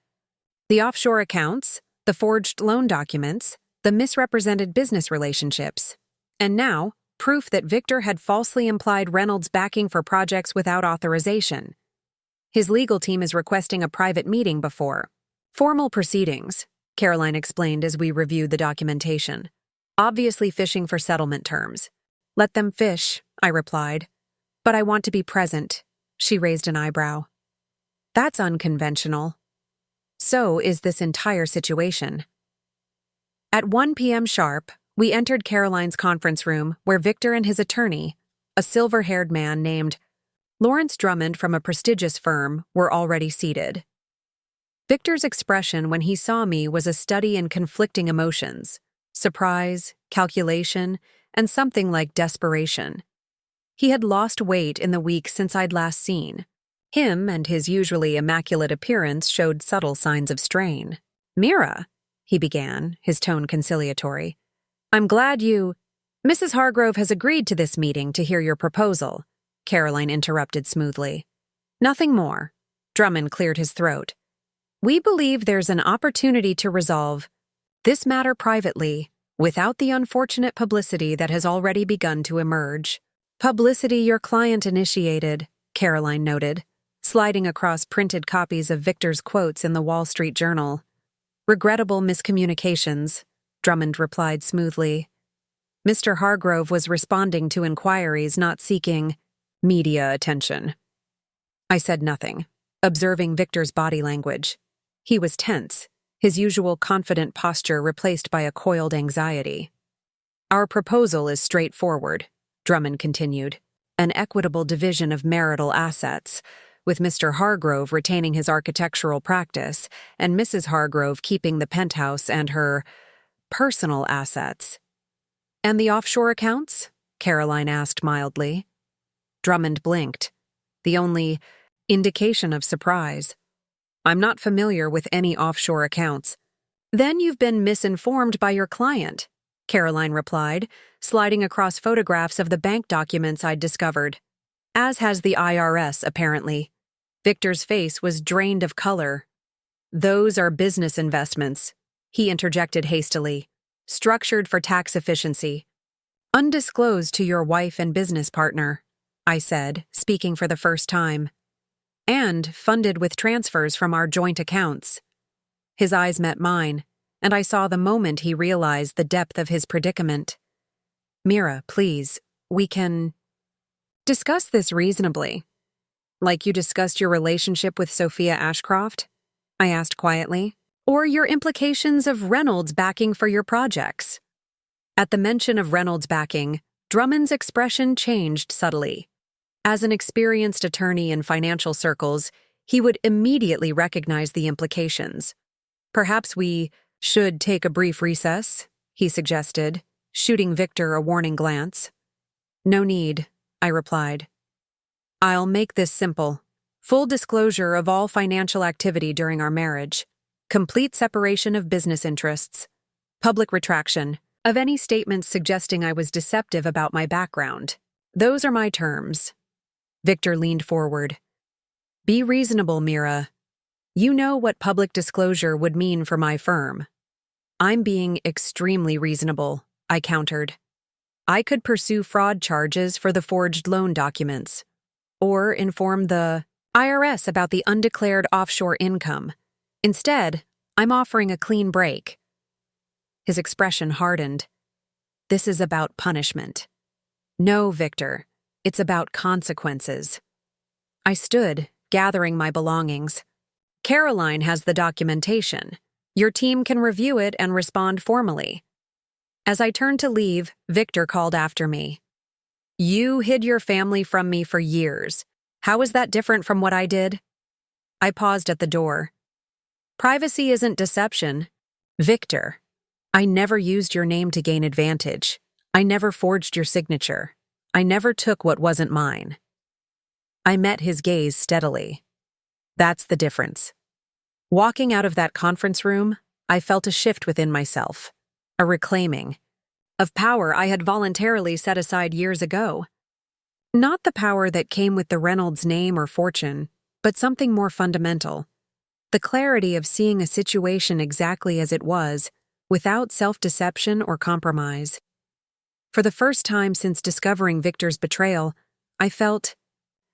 The offshore accounts, the forged loan documents, the misrepresented business relationships, and now, proof that Victor had falsely implied Reynolds' backing for projects without authorization. His legal team is requesting a private meeting before formal proceedings, Caroline explained as we reviewed the documentation. Obviously fishing for settlement terms. Let them fish, I replied. But I want to be present, she raised an eyebrow. That's unconventional. So is this entire situation. At 1 p.m. sharp, we entered Caroline's conference room where Victor and his attorney, a silver-haired man named Lawrence Drummond from a prestigious firm, were already seated. Victor's expression when he saw me was a study in conflicting emotions, surprise, calculation, and something like desperation. He had lost weight in the week since I'd last seen. Him and his usually immaculate appearance showed subtle signs of strain. Mira, he began, his tone conciliatory. I'm glad you— Mrs. Hargrove has agreed to this meeting to hear your proposal, Caroline interrupted smoothly. Nothing more. Drummond cleared his throat. We believe there's an opportunity to resolve this matter privately, without the unfortunate publicity that has already begun to emerge. Publicity your client initiated, Caroline noted, sliding across printed copies of Victor's quotes in the Wall Street Journal. Regrettable miscommunications, Drummond replied smoothly. Mr. Hargrove was responding to inquiries, not seeking media attention. I said nothing, observing Victor's body language. He was tense, his usual confident posture replaced by a coiled anxiety. Our proposal is straightforward, Drummond continued. An equitable division of marital assets, with Mr. Hargrove retaining his architectural practice and Mrs. Hargrove keeping the penthouse and her personal assets. And the offshore accounts? Caroline asked mildly. Drummond blinked. the only indication of surprise. I'm not familiar with any offshore accounts. Then you've been misinformed by your client, Caroline replied, sliding across photographs of the bank documents I'd discovered. As has the IRS, apparently. Victor's face was drained of color. Those are business investments, he interjected hastily, structured for tax efficiency. Undisclosed to your wife and business partner, I said, speaking for the first time. And funded with transfers from our joint accounts. His eyes met mine, and I saw the moment he realized the depth of his predicament. Mira, please, we can discuss this reasonably. Like you discussed your relationship with Sophia Ashcroft? I asked quietly. Or your implications of Reynolds backing for your projects? At the mention of Reynolds backing, Drummond's expression changed subtly. As an experienced attorney in financial circles, he would immediately recognize the implications. Perhaps we should take a brief recess, he suggested, shooting Victor a warning glance. No need, I replied. I'll make this simple. Full disclosure of all financial activity during our marriage. Complete separation of business interests. Public retraction of any statements suggesting I was deceptive about my background. Those are my terms. Victor leaned forward. Be reasonable, Mira. You know what public disclosure would mean for my firm. I'm being extremely reasonable, I countered. I could pursue fraud charges for the forged loan documents, or inform the IRS about the undeclared offshore income. Instead, I'm offering a clean break. His expression hardened. This is about punishment. No, Victor. It's about consequences. I stood, gathering my belongings. Caroline has the documentation. Your team can review it and respond formally. As I turned to leave, Victor called after me. You hid your family from me for years. How is that different from what I did? I paused at the door. Privacy isn't deception. Victor, I never used your name to gain advantage. I never forged your signature. I never took what wasn't mine. I met his gaze steadily. That's the difference. Walking out of that conference room, I felt a shift within myself, a reclaiming, of power I had voluntarily set aside years ago. Not the power that came with the Reynolds name or fortune, but something more fundamental. The clarity of seeing a situation exactly as it was, without self-deception or compromise. For the first time since discovering Victor's betrayal, I felt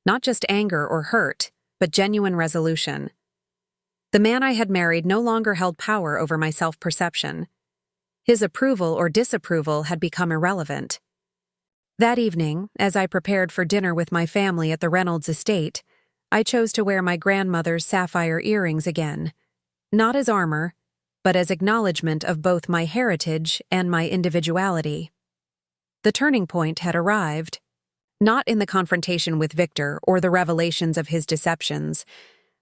not just anger or hurt, but genuine resolution. The man I had married no longer held power over my self-perception. His approval or disapproval had become irrelevant. That evening, as I prepared for dinner with my family at the Reynolds estate, I chose to wear my grandmother's sapphire earrings again, not as armor, but as acknowledgement of both my heritage and my individuality. The turning point had arrived, not in the confrontation with Victor or the revelations of his deceptions,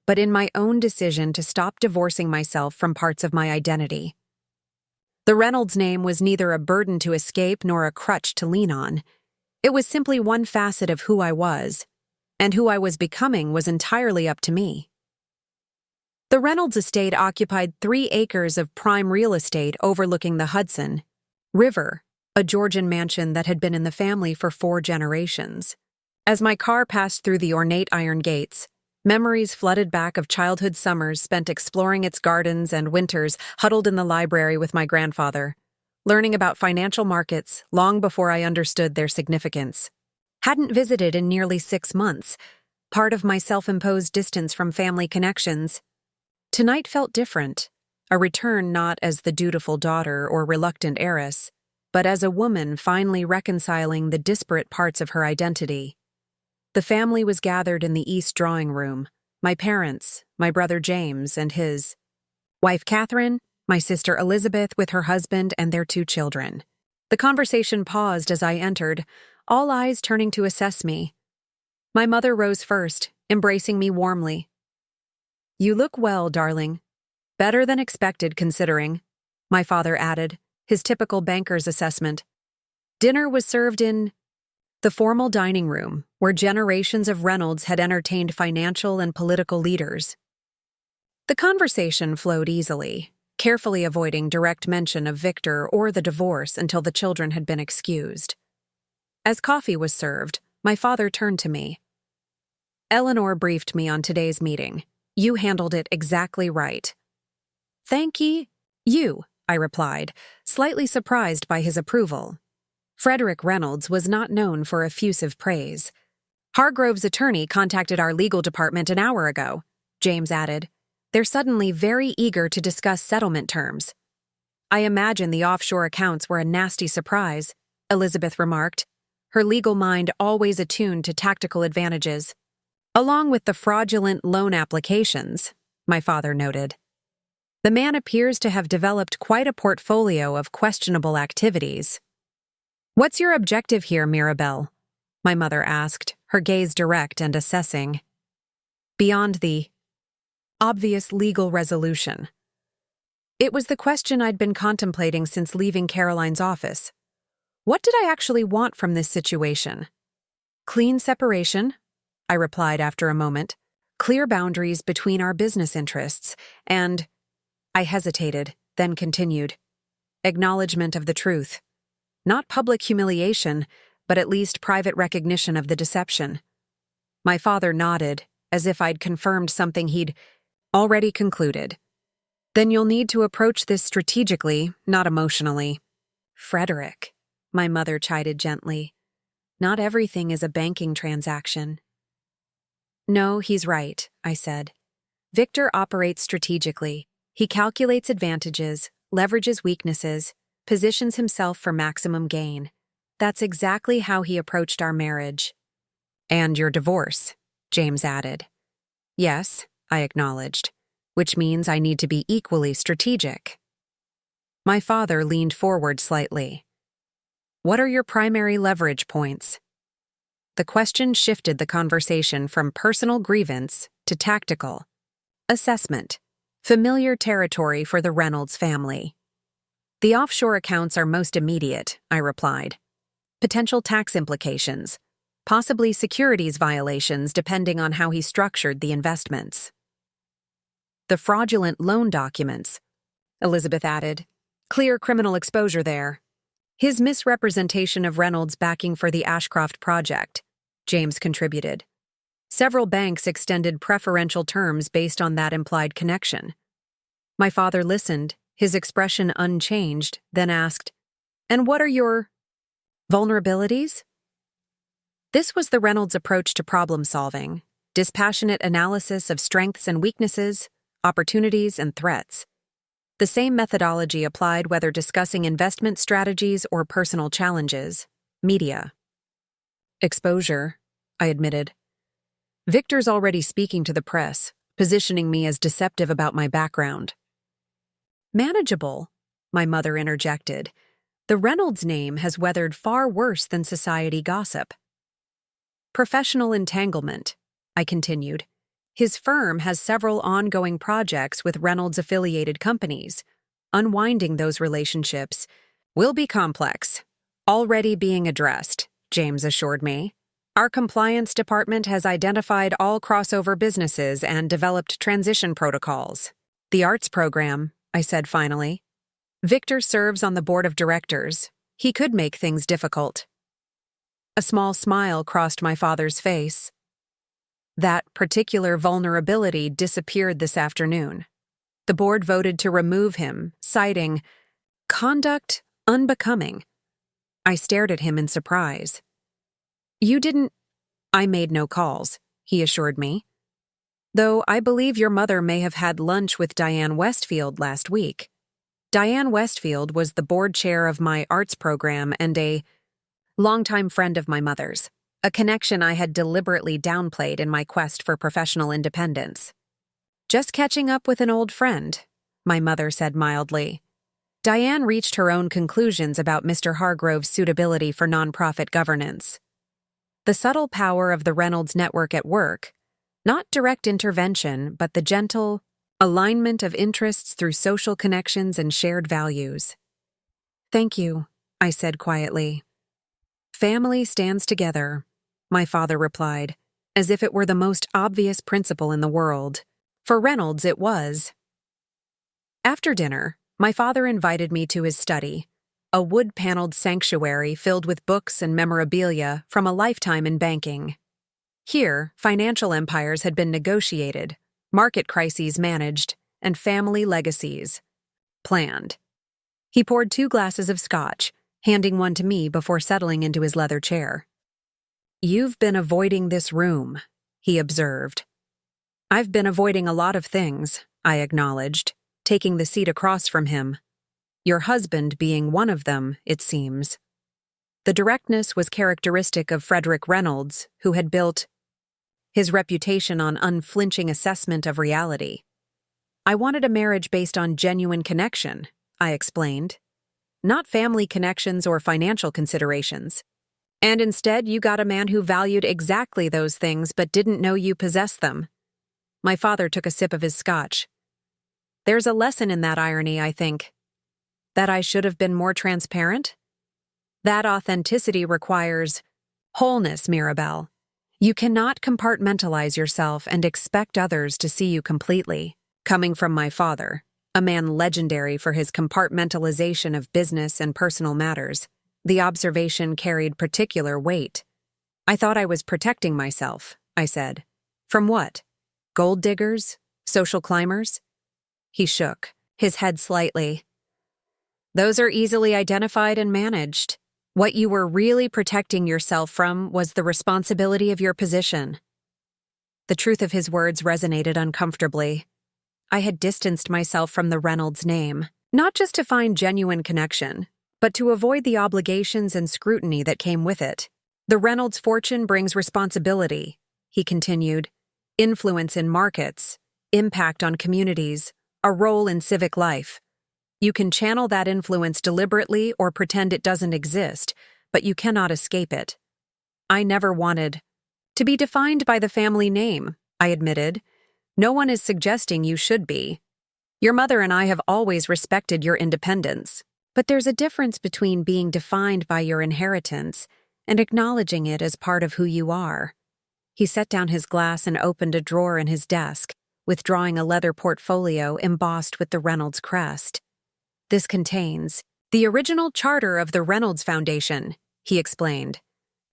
but in my own decision to stop divorcing myself from parts of my identity. The Reynolds name was neither a burden to escape nor a crutch to lean on. It was simply one facet of who I was, and who I was becoming was entirely up to me. The Reynolds estate occupied 3 acres of prime real estate overlooking the Hudson River, a Georgian mansion that had been in the family for 4 generations. As my car passed through the ornate iron gates, memories flooded back of childhood summers spent exploring its gardens and winters huddled in the library with my grandfather, learning about financial markets long before I understood their significance. Hadn't visited in nearly 6 months, part of my self-imposed distance from family connections. Tonight felt different, a return not as the dutiful daughter or reluctant heiress, but as a woman finally reconciling the disparate parts of her identity. The family was gathered in the East drawing room, my parents, my brother James and his wife Catherine, my sister Elizabeth with her husband and their 2 children. The conversation paused as I entered, all eyes turning to assess me. My mother rose first, embracing me warmly. You look well, darling. Better than expected considering, my father added, his typical banker's assessment. Dinner was served in The formal dining room, where generations of Reynolds had entertained financial and political leaders. The conversation flowed easily, carefully avoiding direct mention of Victor or the divorce until the children had been excused. As coffee was served, my father turned to me. "Eleanor briefed me on today's meeting. You handled it exactly right." "Thank you," I replied, slightly surprised by his approval. Frederick Reynolds was not known for effusive praise. "Hargrove's attorney contacted our legal department an hour ago," James added. "They're suddenly very eager to discuss settlement terms." "I imagine the offshore accounts were a nasty surprise," Elizabeth remarked, her legal mind always attuned to tactical advantages. "Along with the fraudulent loan applications," my father noted. "The man appears to have developed quite a portfolio of questionable activities." "What's your objective here, Mirabelle?" my mother asked, her gaze direct and assessing. "Beyond the obvious legal resolution." It was the question I'd been contemplating since leaving Caroline's office. What did I actually want from this situation? "Clean separation," I replied after a moment. "Clear boundaries between our business interests, and—" I hesitated, then continued. "Acknowledgement of the truth. Not public humiliation, but at least private recognition of the deception." My father nodded, as if I'd confirmed something he'd already concluded. "Then you'll need to approach this strategically, not emotionally." "Frederick," my mother chided gently, "not everything is a banking transaction." "No, he's right," I said. "Victor operates strategically. He calculates advantages, leverages weaknesses, positions himself for maximum gain. That's exactly how he approached our marriage." "And your divorce," James added. "Yes," I acknowledged, "which means I need to be equally strategic." My father leaned forward slightly. "What are your primary leverage points?" The question shifted the conversation from personal grievance to tactical assessment, familiar territory for the Reynolds family. "The offshore accounts are most immediate," I replied. "Potential tax implications, possibly securities violations depending on how he structured the investments." "The fraudulent loan documents," Elizabeth added. "Clear criminal exposure there." "His misrepresentation of Reynolds' backing for the Ashcroft project," James contributed. "Several banks extended preferential terms based on that implied connection." My father listened, his expression unchanged, then asked, "And what are your vulnerabilities?" This was the Reynolds approach to problem solving, dispassionate analysis of strengths and weaknesses, opportunities and threats. The same methodology applied whether discussing investment strategies or personal challenges. Media. "Exposure," I admitted. "Victor's already speaking to the press, positioning me as deceptive about my background." "Manageable," my mother interjected. "The Reynolds name has weathered far worse than society gossip." "Professional entanglement," I continued. "His firm has several ongoing projects with Reynolds-affiliated companies. Unwinding those relationships will be complex." "Already being addressed," James assured me. "Our compliance department has identified all crossover businesses and developed transition protocols." "The arts program," I said finally. "Victor serves on the board of directors. He could make things difficult." A small smile crossed my father's face. That particular vulnerability disappeared this afternoon. The board voted to remove him, citing conduct unbecoming. I stared at him in surprise. "You didn't—" "I made no calls," he assured me. "Though I believe your mother may have had lunch with Diane Westfield last week." Diane Westfield was the board chair of my arts program and a longtime friend of my mother's, a connection I had deliberately downplayed in my quest for professional independence. "Just catching up with an old friend," my mother said mildly. Diane reached her own conclusions about Mr. Hargrove's suitability for nonprofit governance. The subtle power of the Reynolds network at work, not direct intervention, but the gentle alignment of interests through social connections and shared values. "Thank you," I said quietly. Family stands together, my father replied, as if it were the most obvious principle in the world. For Reynolds, it was. After dinner, my father invited me to his study, a wood-paneled sanctuary filled with books and memorabilia from a lifetime in banking. Here, financial empires had been negotiated, market crises managed, and family legacies planned. He poured 2 glasses of scotch, handing one to me before settling into his leather chair. "You've been avoiding this room," he observed. "I've been avoiding a lot of things," I acknowledged, taking the seat across from him. "Your husband being one of them, it seems." The directness was characteristic of Frederick Reynolds, who had built his reputation on unflinching assessment of reality. "I wanted a marriage based on genuine connection," I explained. "Not family connections or financial considerations. And instead, you got a man who valued exactly those things but didn't know you possessed them." My father took a sip of his scotch. "There's a lesson in that irony, I think. That I should have been more transparent? That authenticity requires wholeness, Mirabelle. You cannot compartmentalize yourself and expect others to see you completely." Coming from my father, a man legendary for his compartmentalization of business and personal matters, the observation carried particular weight. "I thought I was protecting myself," I said. "From what? Gold diggers? Social climbers?" He shook, his head slightly. "Those are easily identified and managed. What you were really protecting yourself from was the responsibility of your position." The truth of his words resonated uncomfortably. I had distanced myself from the Reynolds name, not just to find genuine connection, but to avoid the obligations and scrutiny that came with it. "The Reynolds fortune brings responsibility," he continued, "influence in markets, impact on communities, a role in civic life. You can channel that influence deliberately or pretend it doesn't exist, but you cannot escape it. I never wanted to be defined by the family name," I admitted. "No one is suggesting you should be. Your mother and I have always respected your independence. But there's a difference between being defined by your inheritance and acknowledging it as part of who you are." He set down his glass and opened a drawer in his desk, withdrawing a leather portfolio embossed with the Reynolds crest. "This contains the original charter of the Reynolds Foundation," he explained.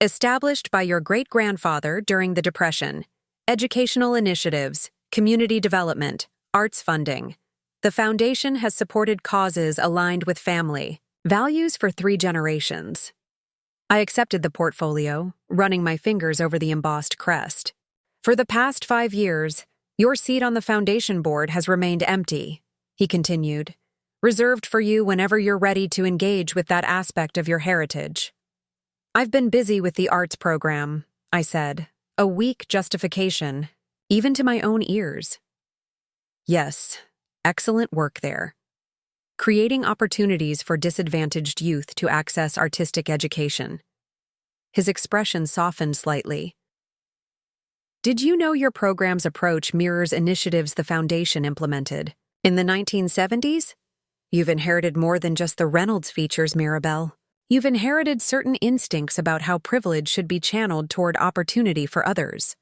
"Established by your great-grandfather during the Depression. Educational initiatives, community development, arts funding. The foundation has supported causes aligned with family values for 3 generations." I accepted the portfolio, running my fingers over the embossed crest. "For the past 5 years, your seat on the foundation board has remained empty," he continued, "reserved for you whenever you're ready to engage with that aspect of your heritage." "I've been busy with the arts program," I said, a weak justification, even to my own ears. "Yes, excellent work there. Creating opportunities for disadvantaged youth to access artistic education." His expression softened slightly. "Did you know your program's approach mirrors initiatives the foundation implemented in the 1970s? You've inherited more than just the Reynolds features, Mirabelle. You've inherited certain instincts about how privilege should be channeled toward opportunity for others."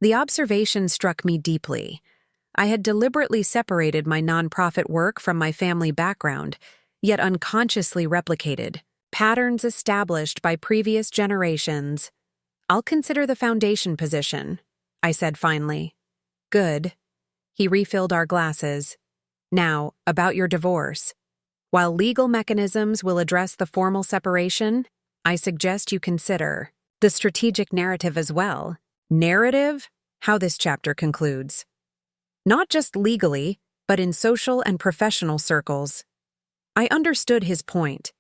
The observation struck me deeply. I had deliberately separated my nonprofit work from my family background, yet unconsciously replicated patterns established by previous generations. "I'll consider the foundation position," I said finally. "Good." He refilled our glasses. "Now, about your divorce. While legal mechanisms will address the formal separation, I suggest you consider the strategic narrative as well." Narrative? How this chapter concludes. "Not just legally, but in social and professional circles." I understood his point.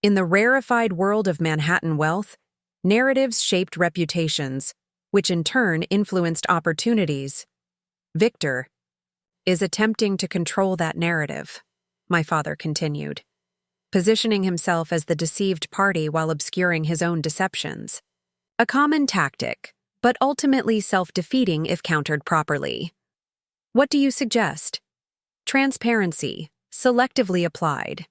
In the rarefied world of Manhattan wealth, narratives shaped reputations, which in turn influenced opportunities. "Victor is attempting to control that narrative," my father continued, positioning himself as the deceived party while obscuring his own deceptions. A common tactic, but ultimately self-defeating if countered properly. What do you suggest? Transparency, selectively applied.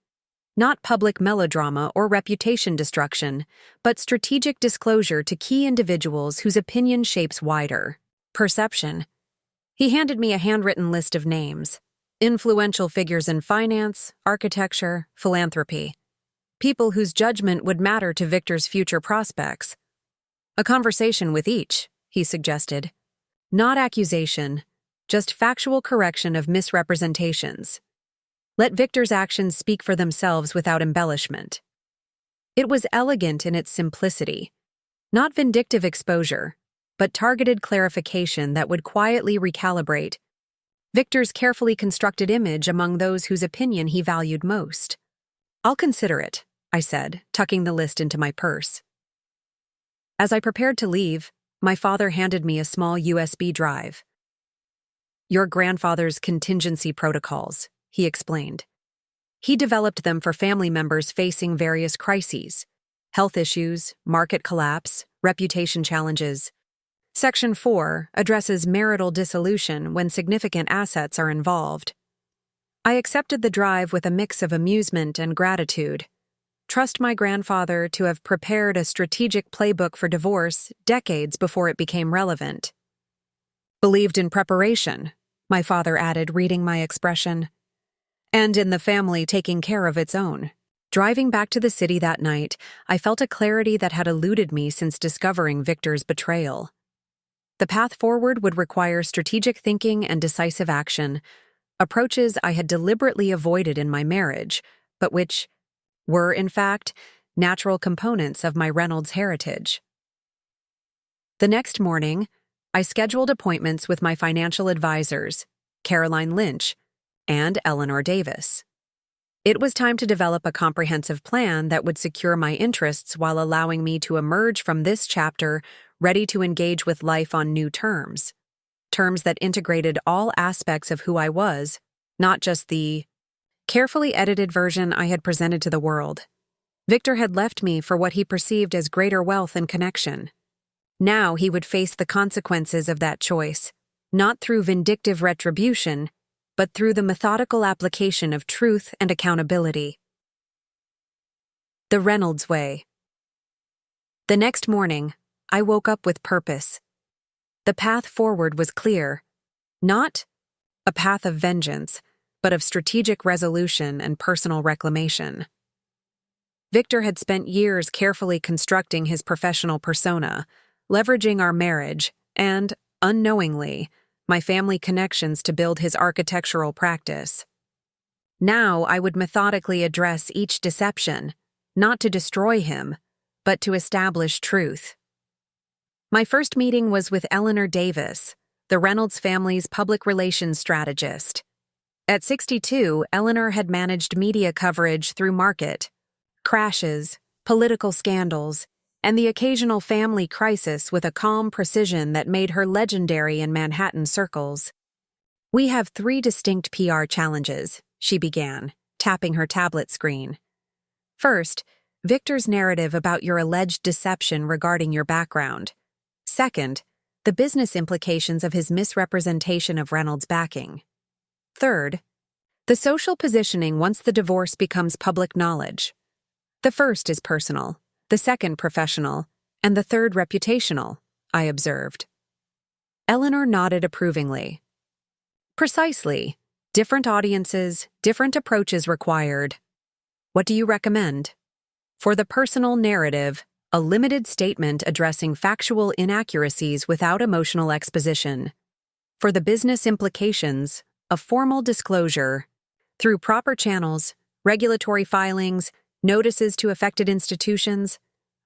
Not public melodrama or reputation destruction, but strategic disclosure to key individuals whose opinion shapes wider perception. He handed me a handwritten list of names. Influential figures in finance, architecture, philanthropy. People whose judgment would matter to Victor's future prospects. A conversation with each, he suggested. Not accusation, just factual correction of misrepresentations. Let Victor's actions speak for themselves without embellishment. It was elegant in its simplicity. Not vindictive exposure, but targeted clarification that would quietly recalibrate Victor's carefully constructed image among those whose opinion he valued most. I'll consider it, I said, tucking the list into my purse. As I prepared to leave, my father handed me a small USB drive. Your grandfather's contingency protocols, he explained. He developed them for family members facing various crises: health issues, market collapse, reputation challenges. Section 4 addresses marital dissolution when significant assets are involved. I accepted the drive with a mix of amusement and gratitude. Trust my grandfather to have prepared a strategic playbook for divorce decades before it became relevant. Believed in preparation, my father added, reading my expression. And in the family taking care of its own. Driving back to the city that night, I felt a clarity that had eluded me since discovering Victor's betrayal. The path forward would require strategic thinking and decisive action, approaches I had deliberately avoided in my marriage, but which were, in fact, natural components of my Reynolds heritage. The next morning, I scheduled appointments with my financial advisors, Caroline Lynch and Eleanor Davis. It was time to develop a comprehensive plan that would secure my interests while allowing me to emerge from this chapter ready to engage with life on new terms. Terms that integrated all aspects of who I was, not just the carefully edited version I had presented to the world. Victor had left me for what he perceived as greater wealth and connection. Now he would face the consequences of that choice, not through vindictive retribution, but through the methodical application of truth and accountability. The Reynolds Way. The next morning, I woke up with purpose. The path forward was clear. Not a path of vengeance, but of strategic resolution and personal reclamation. Victor had spent years carefully constructing his professional persona, leveraging our marriage and, unknowingly, my family connections to build his architectural practice. Now I would methodically address each deception, not to destroy him, but to establish truth. My first meeting was with Eleanor Davis, the Reynolds family's public relations strategist. At 62, Eleanor had managed media coverage through market crashes, political scandals, and the occasional family crisis with a calm precision that made her legendary in Manhattan circles. We have 3 distinct PR challenges, she began, tapping her tablet screen. First, Victor's narrative about your alleged deception regarding your background. Second, the business implications of his misrepresentation of Reynolds' backing. Third, the social positioning once the divorce becomes public knowledge. The first is personal, the second professional, and the third reputational, I observed. Eleanor nodded approvingly. Precisely. Different audiences, different approaches required. What do you recommend? For the personal narrative, a limited statement addressing factual inaccuracies without emotional exposition. For the business implications, a formal disclosure, through proper channels, regulatory filings, notices to affected institutions.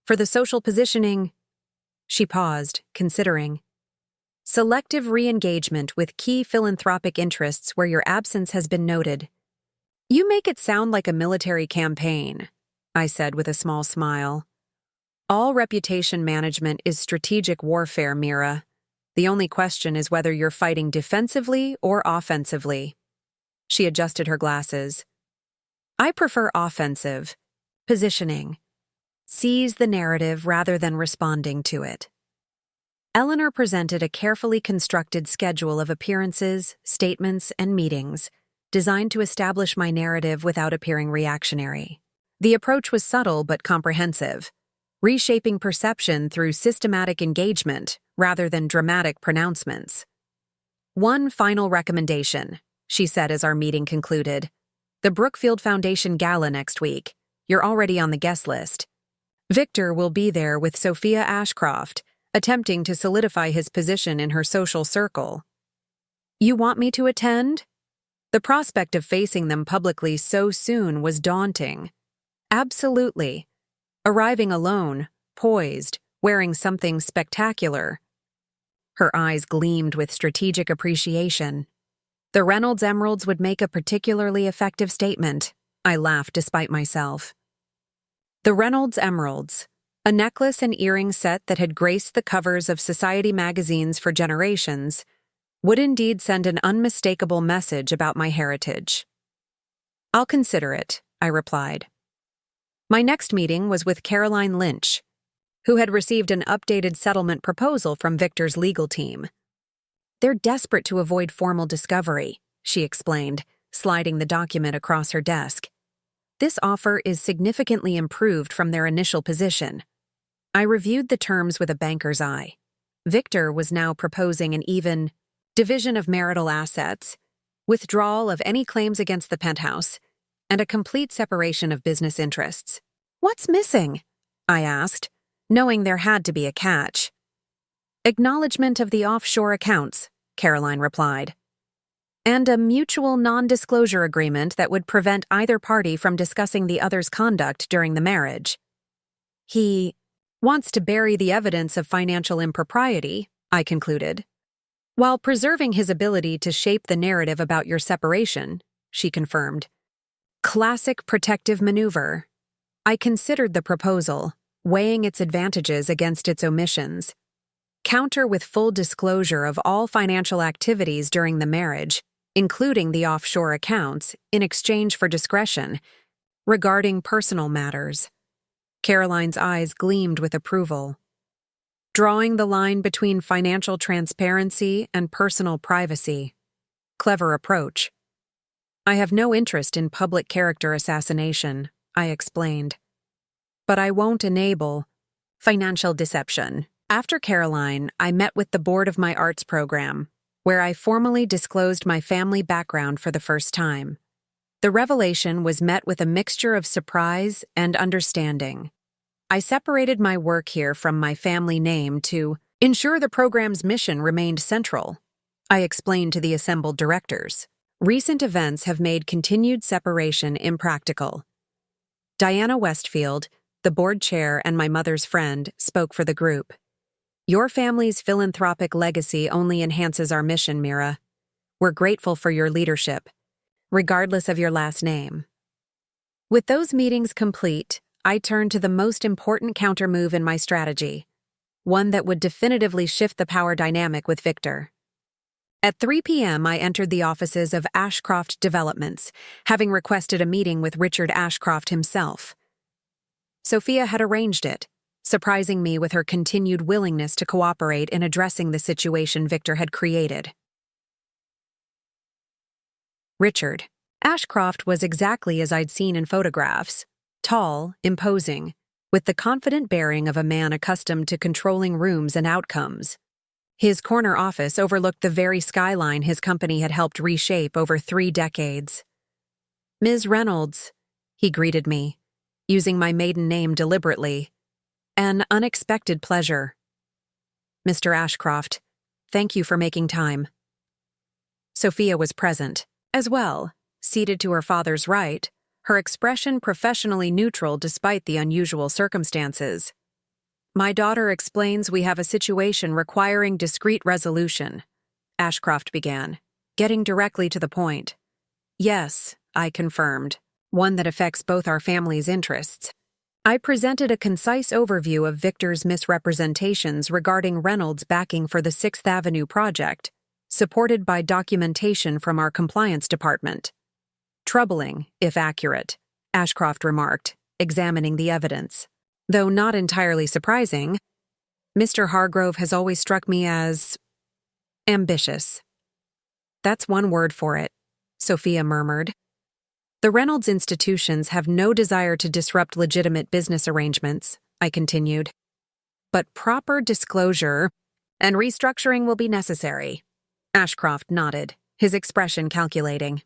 For the social positioning, she paused, considering. Selective re-engagement with key philanthropic interests where your absence has been noted. You make it sound like a military campaign, I said with a small smile. All reputation management is strategic warfare, Mira. The only question is whether you're fighting defensively or offensively. She adjusted her glasses. I prefer offensive. Positioning. Seize the narrative rather than responding to it. Eleanor presented a carefully constructed schedule of appearances, statements, and meetings, designed to establish my narrative without appearing reactionary. The approach was subtle but comprehensive, reshaping perception through systematic engagement rather than dramatic pronouncements. "One final recommendation," she said as our meeting concluded. "The Brookfield Foundation Gala next week. You're already on the guest list. Victor will be there with Sophia Ashcroft, attempting to solidify his position in her social circle." "You want me to attend?" The prospect of facing them publicly so soon was daunting. "Absolutely." Arriving alone, poised, wearing something spectacular. Her eyes gleamed with strategic appreciation. "The Reynolds emeralds would make a particularly effective statement." I laughed despite myself. The Reynolds emeralds, a necklace and earring set that had graced the covers of society magazines for generations, would indeed send an unmistakable message about my heritage. "I'll consider it," I replied. My next meeting was with Caroline Lynch, who had received an updated settlement proposal from Victor's legal team. "They're desperate to avoid formal discovery," she explained, sliding the document across her desk. "This offer is significantly improved from their initial position." I reviewed the terms with a banker's eye. Victor was now proposing an even division of marital assets, withdrawal of any claims against the penthouse, and a complete separation of business interests. "What's missing?" I asked, knowing there had to be a catch. "Acknowledgement of the offshore accounts," Caroline replied, "and a mutual non-disclosure agreement that would prevent either party from discussing the other's conduct during the marriage." "He wants to bury the evidence of financial impropriety," I concluded, "while preserving his ability to shape the narrative about your separation," she confirmed. "Classic protective maneuver." I considered the proposal, weighing its advantages against its omissions. Counter with full disclosure of all financial activities during the marriage, including the offshore accounts, in exchange for discretion regarding personal matters. Caroline's eyes gleamed with approval. Drawing the line between financial transparency and personal privacy. Clever approach. "I have no interest in public character assassination," I explained. "But I won't enable financial deception." After Caroline, I met with the board of my arts program, where I formally disclosed my family background for the first time. The revelation was met with a mixture of surprise and understanding. I separated my work here from my family name to ensure the program's mission remained central. I explained to the assembled directors. Recent events have made continued separation impractical. Diana Westfield, the board chair and my mother's friend, spoke for the group. "Your family's philanthropic legacy only enhances our mission, Mira. We're grateful for your leadership, regardless of your last name." With those meetings complete, I turned to the most important countermove in my strategy, one that would definitively shift the power dynamic with Victor. At 3 p.m., I entered the offices of Ashcroft Developments, having requested a meeting with Richard Ashcroft himself. Sophia had arranged it, surprising me with her continued willingness to cooperate in addressing the situation Victor had created. Richard Ashcroft was exactly as I'd seen in photographs. Tall, imposing, with the confident bearing of a man accustomed to controlling rooms and outcomes. His corner office overlooked the very skyline his company had helped reshape over 3 decades. "Ms. Reynolds," he greeted me, using my maiden name deliberately. "An unexpected pleasure." "Mr. Ashcroft, thank you for making time." Sophia was present, as well, seated to her father's right, her expression professionally neutral despite the unusual circumstances. "My daughter explains we have a situation requiring discreet resolution," Ashcroft began, getting directly to the point. "Yes," I confirmed, "one that affects both our families' interests." I presented a concise overview of Victor's misrepresentations regarding Reynolds' backing for the 6th Avenue project, supported by documentation from our compliance department. "Troubling, if accurate," Ashcroft remarked, examining the evidence. "Though not entirely surprising, Mr. Hargrove has always struck me as ambitious. That's one word for it," Sophia murmured. The Reynolds institutions have no desire to disrupt legitimate business arrangements, I continued. But proper disclosure and restructuring will be necessary. Ashcroft nodded, his expression calculating.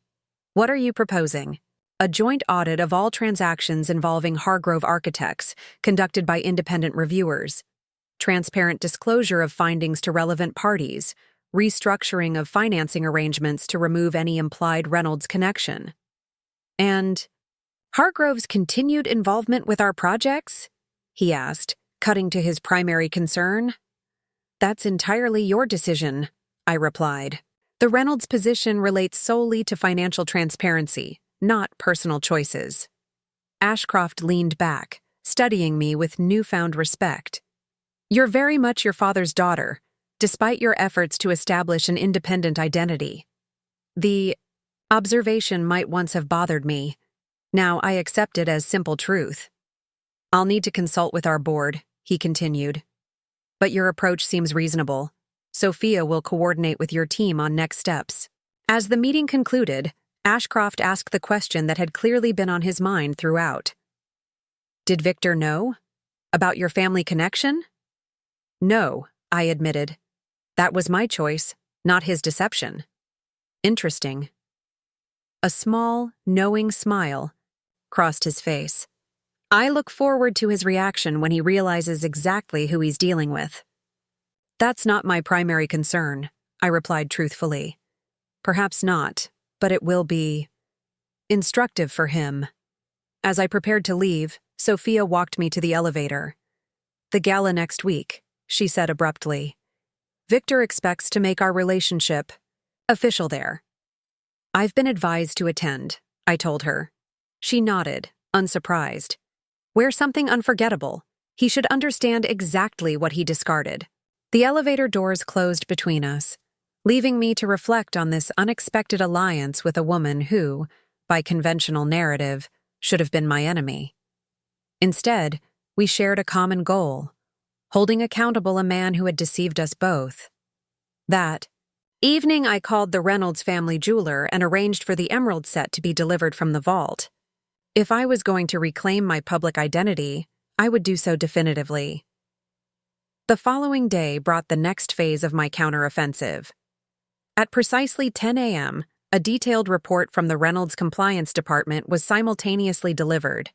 What are you proposing? A joint audit of all transactions involving Hargrove Architects, conducted by independent reviewers. Transparent disclosure of findings to relevant parties. Restructuring of financing arrangements to remove any implied Reynolds connection. And Hargrove's continued involvement with our projects? He asked, cutting to his primary concern. That's entirely your decision, I replied. The Reynolds position relates solely to financial transparency, not personal choices. Ashcroft leaned back, studying me with newfound respect. You're very much your father's daughter, despite your efforts to establish an independent identity. The observation might once have bothered me. Now I accept it as simple truth. I'll need to consult with our board, he continued. But your approach seems reasonable. Sophia will coordinate with your team on next steps. As the meeting concluded, Ashcroft asked the question that had clearly been on his mind throughout. Did Victor know? About your family connection? No, I admitted. That was my choice, not his deception. Interesting. A small, knowing smile crossed his face. I look forward to his reaction when he realizes exactly who he's dealing with. That's not my primary concern, I replied truthfully. Perhaps not, but it will be instructive for him. As I prepared to leave, Sophia walked me to the elevator. The gala next week, she said abruptly. Victor expects to make our relationship official there. I've been advised to attend, I told her. She nodded, unsurprised. Wear something unforgettable. He should understand exactly what he discarded. The elevator doors closed between us, leaving me to reflect on this unexpected alliance with a woman who, by conventional narrative, should have been my enemy. Instead, we shared a common goal, holding accountable a man who had deceived us both. That evening I called the Reynolds family jeweler and arranged for the emerald set to be delivered from the vault. If I was going to reclaim my public identity, I would do so definitively. The following day brought the next phase of my counteroffensive. At precisely 10 a.m., a detailed report from the Reynolds Compliance Department was simultaneously delivered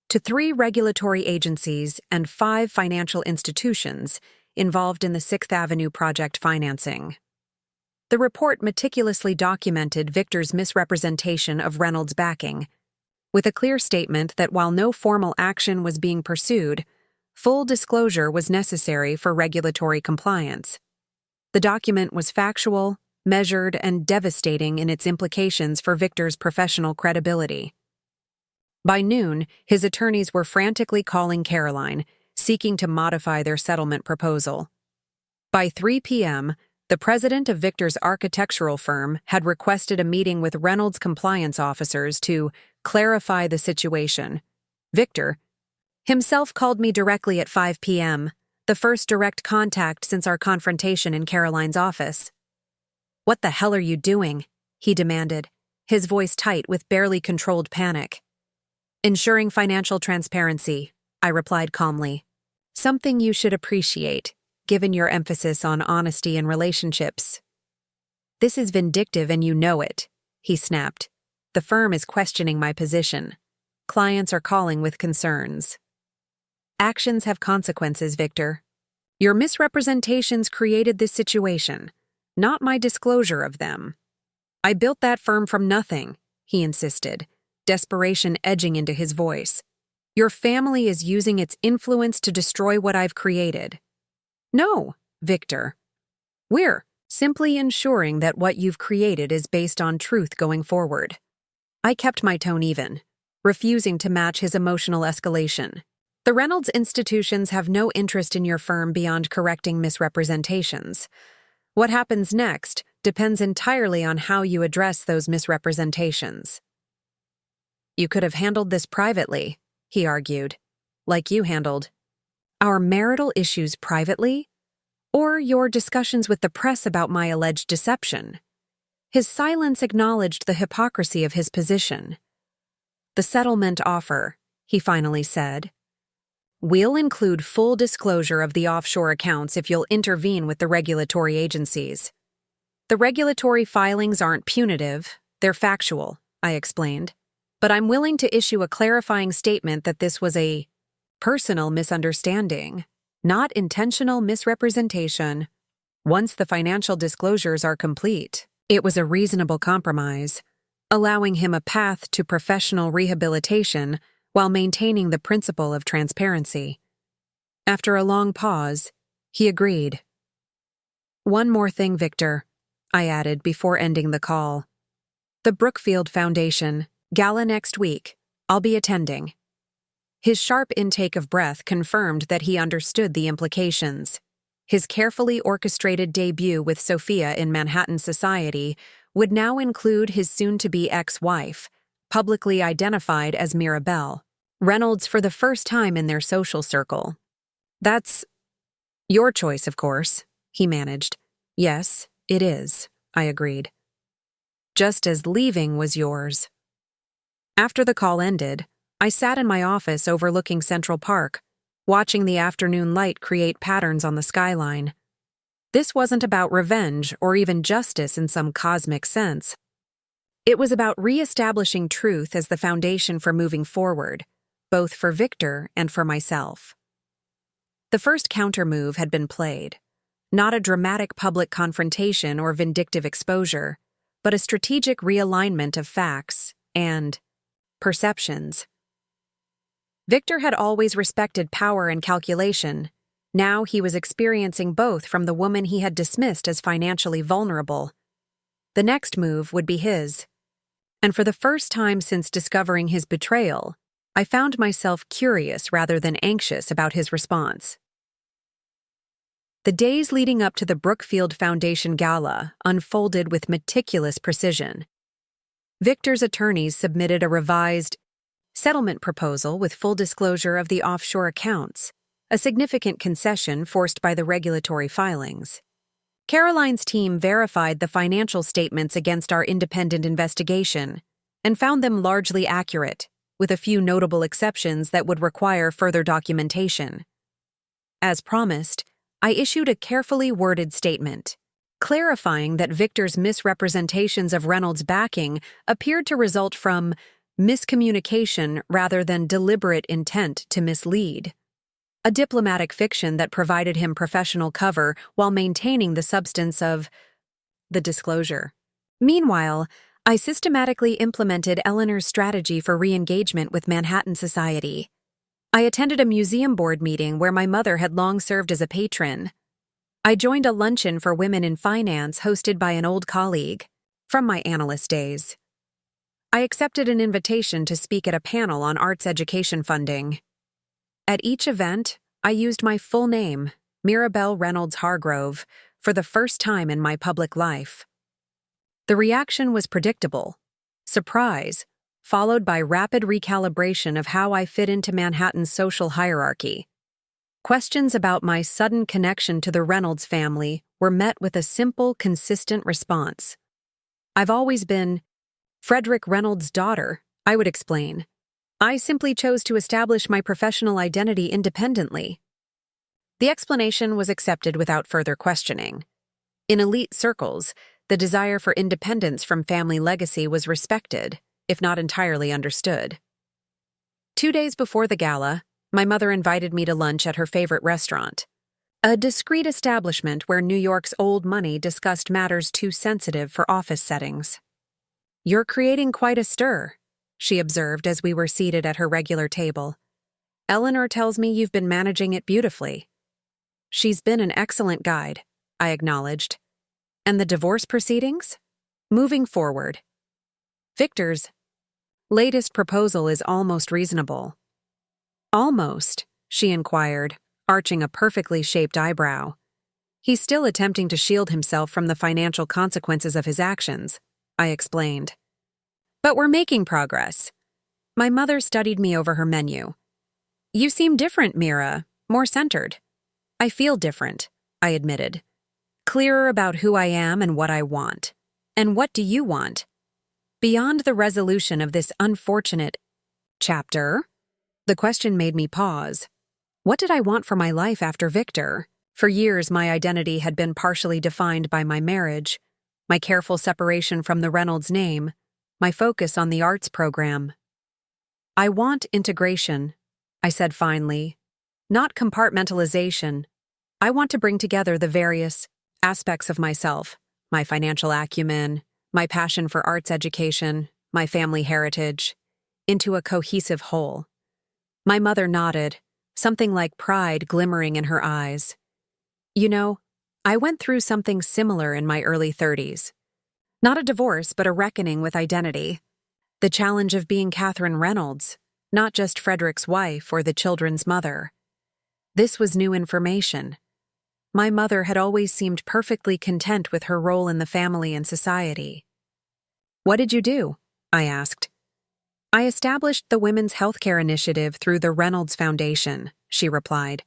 to 3 regulatory agencies and 5 financial institutions involved in the 6th Avenue project financing. The report meticulously documented Victor's misrepresentation of Reynolds' backing, with a clear statement that while no formal action was being pursued, full disclosure was necessary for regulatory compliance. The document was factual, measured, and devastating in its implications for Victor's professional credibility. By noon, his attorneys were frantically calling Caroline, seeking to modify their settlement proposal. By 3 p.m., the president of Victor's architectural firm had requested a meeting with Reynolds compliance officers to clarify the situation. Victor himself called me directly at 5 p.m., the first direct contact since our confrontation in Caroline's office. "What the hell are you doing?" he demanded, his voice tight with barely controlled panic. "Ensuring financial transparency," I replied calmly. "Something you should appreciate, given your emphasis on honesty in relationships." "This is vindictive and you know it," he snapped. "The firm is questioning my position. Clients are calling with concerns." "Actions have consequences, Victor. Your misrepresentations created this situation, not my disclosure of them. I built that firm from nothing," he insisted, desperation edging into his voice. "Your family is using its influence to destroy what I've created." "No, Victor. We're simply ensuring that what you've created is based on truth going forward." I kept my tone even, refusing to match his emotional escalation. "The Reynolds institutions have no interest in your firm beyond correcting misrepresentations. What happens next depends entirely on how you address those misrepresentations." "You could have handled this privately," he argued, "like you handled our marital issues privately, or your discussions with the press about my alleged deception." His silence acknowledged the hypocrisy of his position. "The settlement offer," he finally said. "We'll include full disclosure of the offshore accounts if you'll intervene with the regulatory agencies." "The regulatory filings aren't punitive, they're factual," I explained. "But I'm willing to issue a clarifying statement that this was a personal misunderstanding, not intentional misrepresentation. Once the financial disclosures are complete." It was a reasonable compromise, allowing him a path to professional rehabilitation while maintaining the principle of transparency. After a long pause, he agreed. "One more thing, Victor," I added before ending the call. "The Brookfield Foundation, gala next week. I'll be attending." His sharp intake of breath confirmed that he understood the implications. His carefully orchestrated debut with Sophia in Manhattan society would now include his soon-to-be ex-wife, publicly identified as Mirabelle, Reynolds for the first time in their social circle. "That's your choice, of course," he managed. "Yes, it is," I agreed. "Just as leaving was yours." After the call ended, I sat in my office overlooking Central Park, watching the afternoon light create patterns on the skyline. This wasn't about revenge or even justice in some cosmic sense. It was about re-establishing truth as the foundation for moving forward, both for Victor and for myself. The first countermove had been played. Not a dramatic public confrontation or vindictive exposure, but a strategic realignment of facts and perceptions. Victor had always respected power and calculation. Now he was experiencing both from the woman he had dismissed as financially vulnerable. The next move would be his. And for the first time since discovering his betrayal, I found myself curious rather than anxious about his response. The days leading up to the Brookfield Foundation Gala unfolded with meticulous precision. Victor's attorneys submitted a revised settlement proposal with full disclosure of the offshore accounts, a significant concession forced by the regulatory filings. Caroline's team verified the financial statements against our independent investigation and found them largely accurate, with a few notable exceptions that would require further documentation. As promised, I issued a carefully worded statement, clarifying that Victor's misrepresentations of Reynolds' backing appeared to result from miscommunication rather than deliberate intent to mislead. A diplomatic fiction that provided him professional cover while maintaining the substance of the disclosure. Meanwhile, I systematically implemented Eleanor's strategy for re-engagement with Manhattan society. I attended a museum board meeting where my mother had long served as a patron. I joined a luncheon for women in finance hosted by an old colleague from my analyst days. I accepted an invitation to speak at a panel on arts education funding. At each event, I used my full name, Mirabelle Reynolds Hargrove, for the first time in my public life. The reaction was predictable: surprise, followed by rapid recalibration of how I fit into Manhattan's social hierarchy. Questions about my sudden connection to the Reynolds family were met with a simple, consistent response. "I've always been Frederick Reynolds' daughter," I would explain. "I simply chose to establish my professional identity independently." The explanation was accepted without further questioning. In elite circles, the desire for independence from family legacy was respected, if not entirely understood. 2 days before the gala, my mother invited me to lunch at her favorite restaurant, a discreet establishment where New York's old money discussed matters too sensitive for office settings. "You're creating quite a stir," she observed as we were seated at her regular table. "Eleanor tells me you've been managing it beautifully." "She's been an excellent guide," I acknowledged. "And the divorce proceedings? Moving forward. Victor's latest proposal is almost reasonable." "Almost?" she inquired, arching a perfectly shaped eyebrow. "He's still attempting to shield himself from the financial consequences of his actions," I explained. "But we're making progress." My mother studied me over her menu. "You seem different, Mira, more centered." "I feel different," I admitted. "Clearer about who I am and what I want." And what do you want? Beyond the resolution of this unfortunate chapter, the question made me pause. What did I want for my life after Victor? For years, my identity had been partially defined by my marriage, my careful separation from the Reynolds name, my focus on the arts program. I want integration, I said finally, not compartmentalization. I want to bring together the various aspects of myself, my financial acumen, my passion for arts education, my family heritage, into a cohesive whole. My mother nodded, something like pride glimmering in her eyes. You know, I went through something similar in my early 30s. Not a divorce, but a reckoning with identity. The challenge of being Catherine Reynolds, not just Frederick's wife or the children's mother. This was new information. My mother had always seemed perfectly content with her role in the family and society. What did you do? I asked. I established the Women's Healthcare Initiative through the Reynolds Foundation, she replied.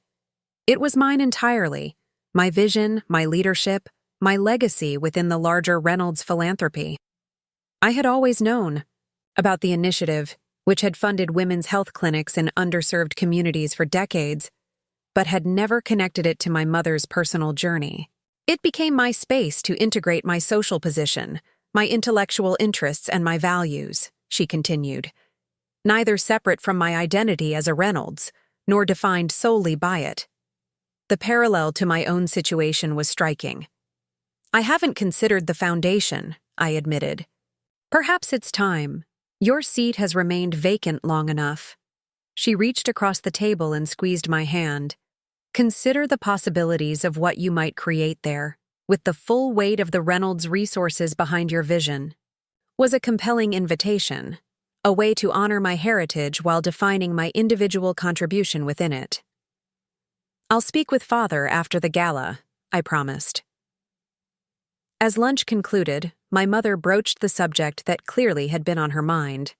It was mine entirely, my vision, my leadership, my legacy within the larger Reynolds philanthropy. I had always known about the initiative, which had funded women's health clinics in underserved communities for decades, but had never connected it to my mother's personal journey. It became my space to integrate my social position, my intellectual interests, and my values, she continued, neither separate from my identity as a Reynolds, nor defined solely by it. The parallel to my own situation was striking. I haven't considered the foundation, I admitted. Perhaps it's time. Your seat has remained vacant long enough. She reached across the table and squeezed my hand. Consider the possibilities of what you might create there, with the full weight of the Reynolds resources behind your vision. Was a compelling invitation, a way to honor my heritage while defining my individual contribution within it. I'll speak with Father after the gala, I promised. As lunch concluded, my mother broached the subject that clearly had been on her mind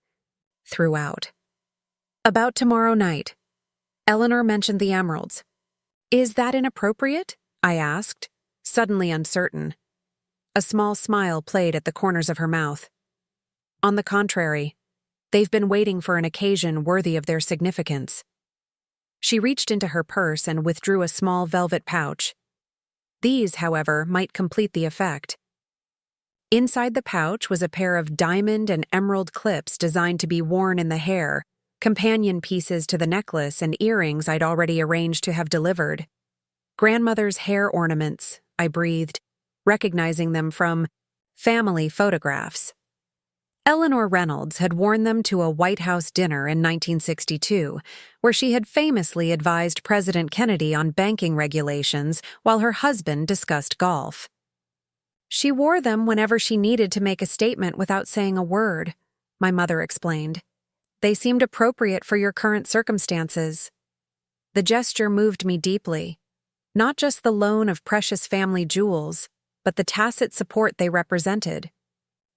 throughout. About tomorrow night. Eleanor mentioned the emeralds. Is that inappropriate? I asked, suddenly uncertain. A small smile played at the corners of her mouth. On the contrary, they've been waiting for an occasion worthy of their significance. She reached into her purse and withdrew a small velvet pouch. These, however, might complete the effect. Inside the pouch was a pair of diamond and emerald clips designed to be worn in the hair, companion pieces to the necklace and earrings I'd already arranged to have delivered. Grandmother's hair ornaments, I breathed, recognizing them from family photographs. Eleanor Reynolds had worn them to a White House dinner in 1962, where she had famously advised President Kennedy on banking regulations while her husband discussed golf. She wore them whenever she needed to make a statement without saying a word, my mother explained. They seemed appropriate for your current circumstances. The gesture moved me deeply. Not just the loan of precious family jewels, but the tacit support they represented.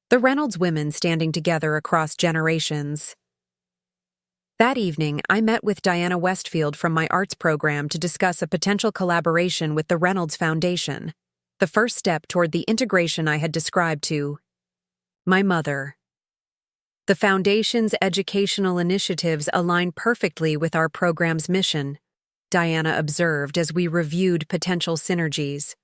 The Reynolds women standing together across generations. That evening, I met with Diana Westfield from my arts program to discuss a potential collaboration with the Reynolds Foundation, the first step toward the integration I had described to my mother. The Foundation's educational initiatives align perfectly with our program's mission, Diana observed as we reviewed potential synergies.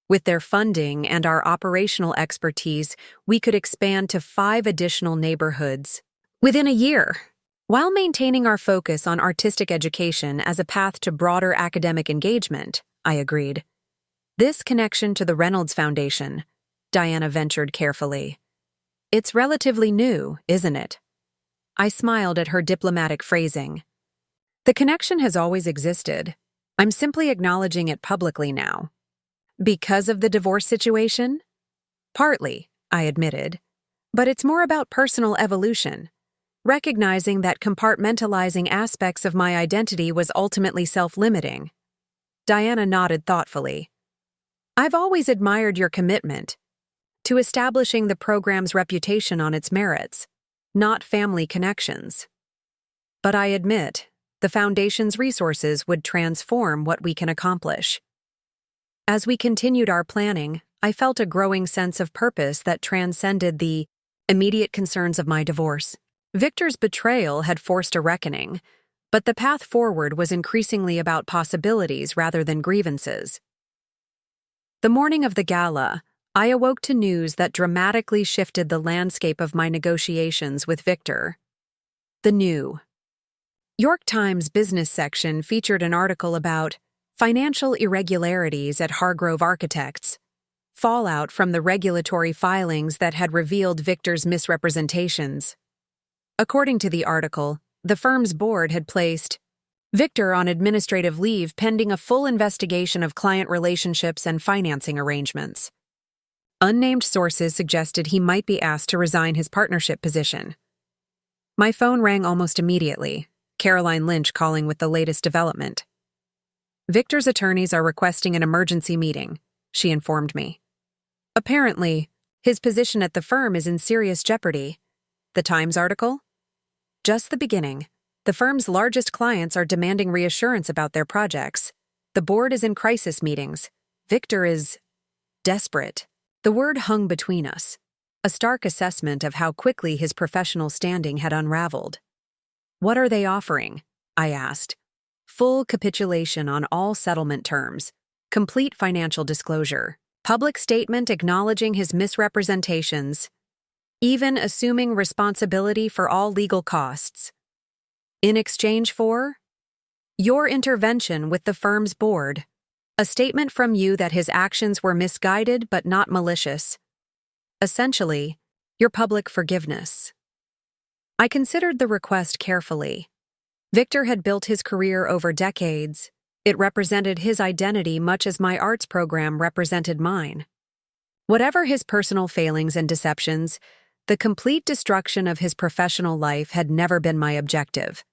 With their funding and our operational expertise, we could expand to 5 additional neighborhoods within a year, while maintaining our focus on artistic education as a path to broader academic engagement, I agreed. This connection to the Reynolds Foundation, Diana ventured carefully. It's relatively new, isn't it? I smiled at her diplomatic phrasing. The connection has always existed. I'm simply acknowledging it publicly now. Because of the divorce situation? Partly, I admitted. But it's more about personal evolution, recognizing that compartmentalizing aspects of my identity was ultimately self-limiting. Diana nodded thoughtfully. I've always admired your commitment to establishing the program's reputation on its merits, not family connections. But I admit, the Foundation's resources would transform what we can accomplish. As we continued our planning, I felt a growing sense of purpose that transcended the immediate concerns of my divorce. Victor's betrayal had forced a reckoning, but the path forward was increasingly about possibilities rather than grievances. The morning of the gala, I awoke to news that dramatically shifted the landscape of my negotiations with Victor. The New York Times business section featured an article about financial irregularities at Hargrove Architects, fallout from the regulatory filings that had revealed Victor's misrepresentations. According to the article, the firm's board had placed Victor on administrative leave pending a full investigation of client relationships and financing arrangements. Unnamed sources suggested he might be asked to resign his partnership position. My phone rang almost immediately, Caroline Lynch calling with the latest development. Victor's attorneys are requesting an emergency meeting, she informed me. Apparently, his position at the firm is in serious jeopardy. The Times article? Just the beginning. The firm's largest clients are demanding reassurance about their projects. The board is in crisis meetings. Victor is desperate. The word hung between us, a stark assessment of how quickly his professional standing had unraveled. What are they offering? I asked. Full capitulation on all settlement terms, complete financial disclosure, public statement acknowledging his misrepresentations, even assuming responsibility for all legal costs. In exchange for your intervention with the firm's board, a statement from you that his actions were misguided but not malicious. Essentially, your public forgiveness. I considered the request carefully. Victor had built his career over decades. It represented his identity much as my arts program represented mine. Whatever his personal failings and deceptions, the complete destruction of his professional life had never been my objective.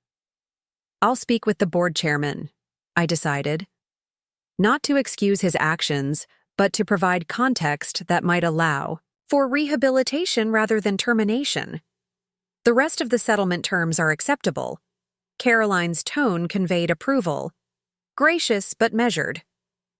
I'll speak with the board chairman, I decided. Not to excuse his actions, but to provide context that might allow for rehabilitation rather than termination. The rest of the settlement terms are acceptable. Caroline's tone conveyed approval. Gracious but measured.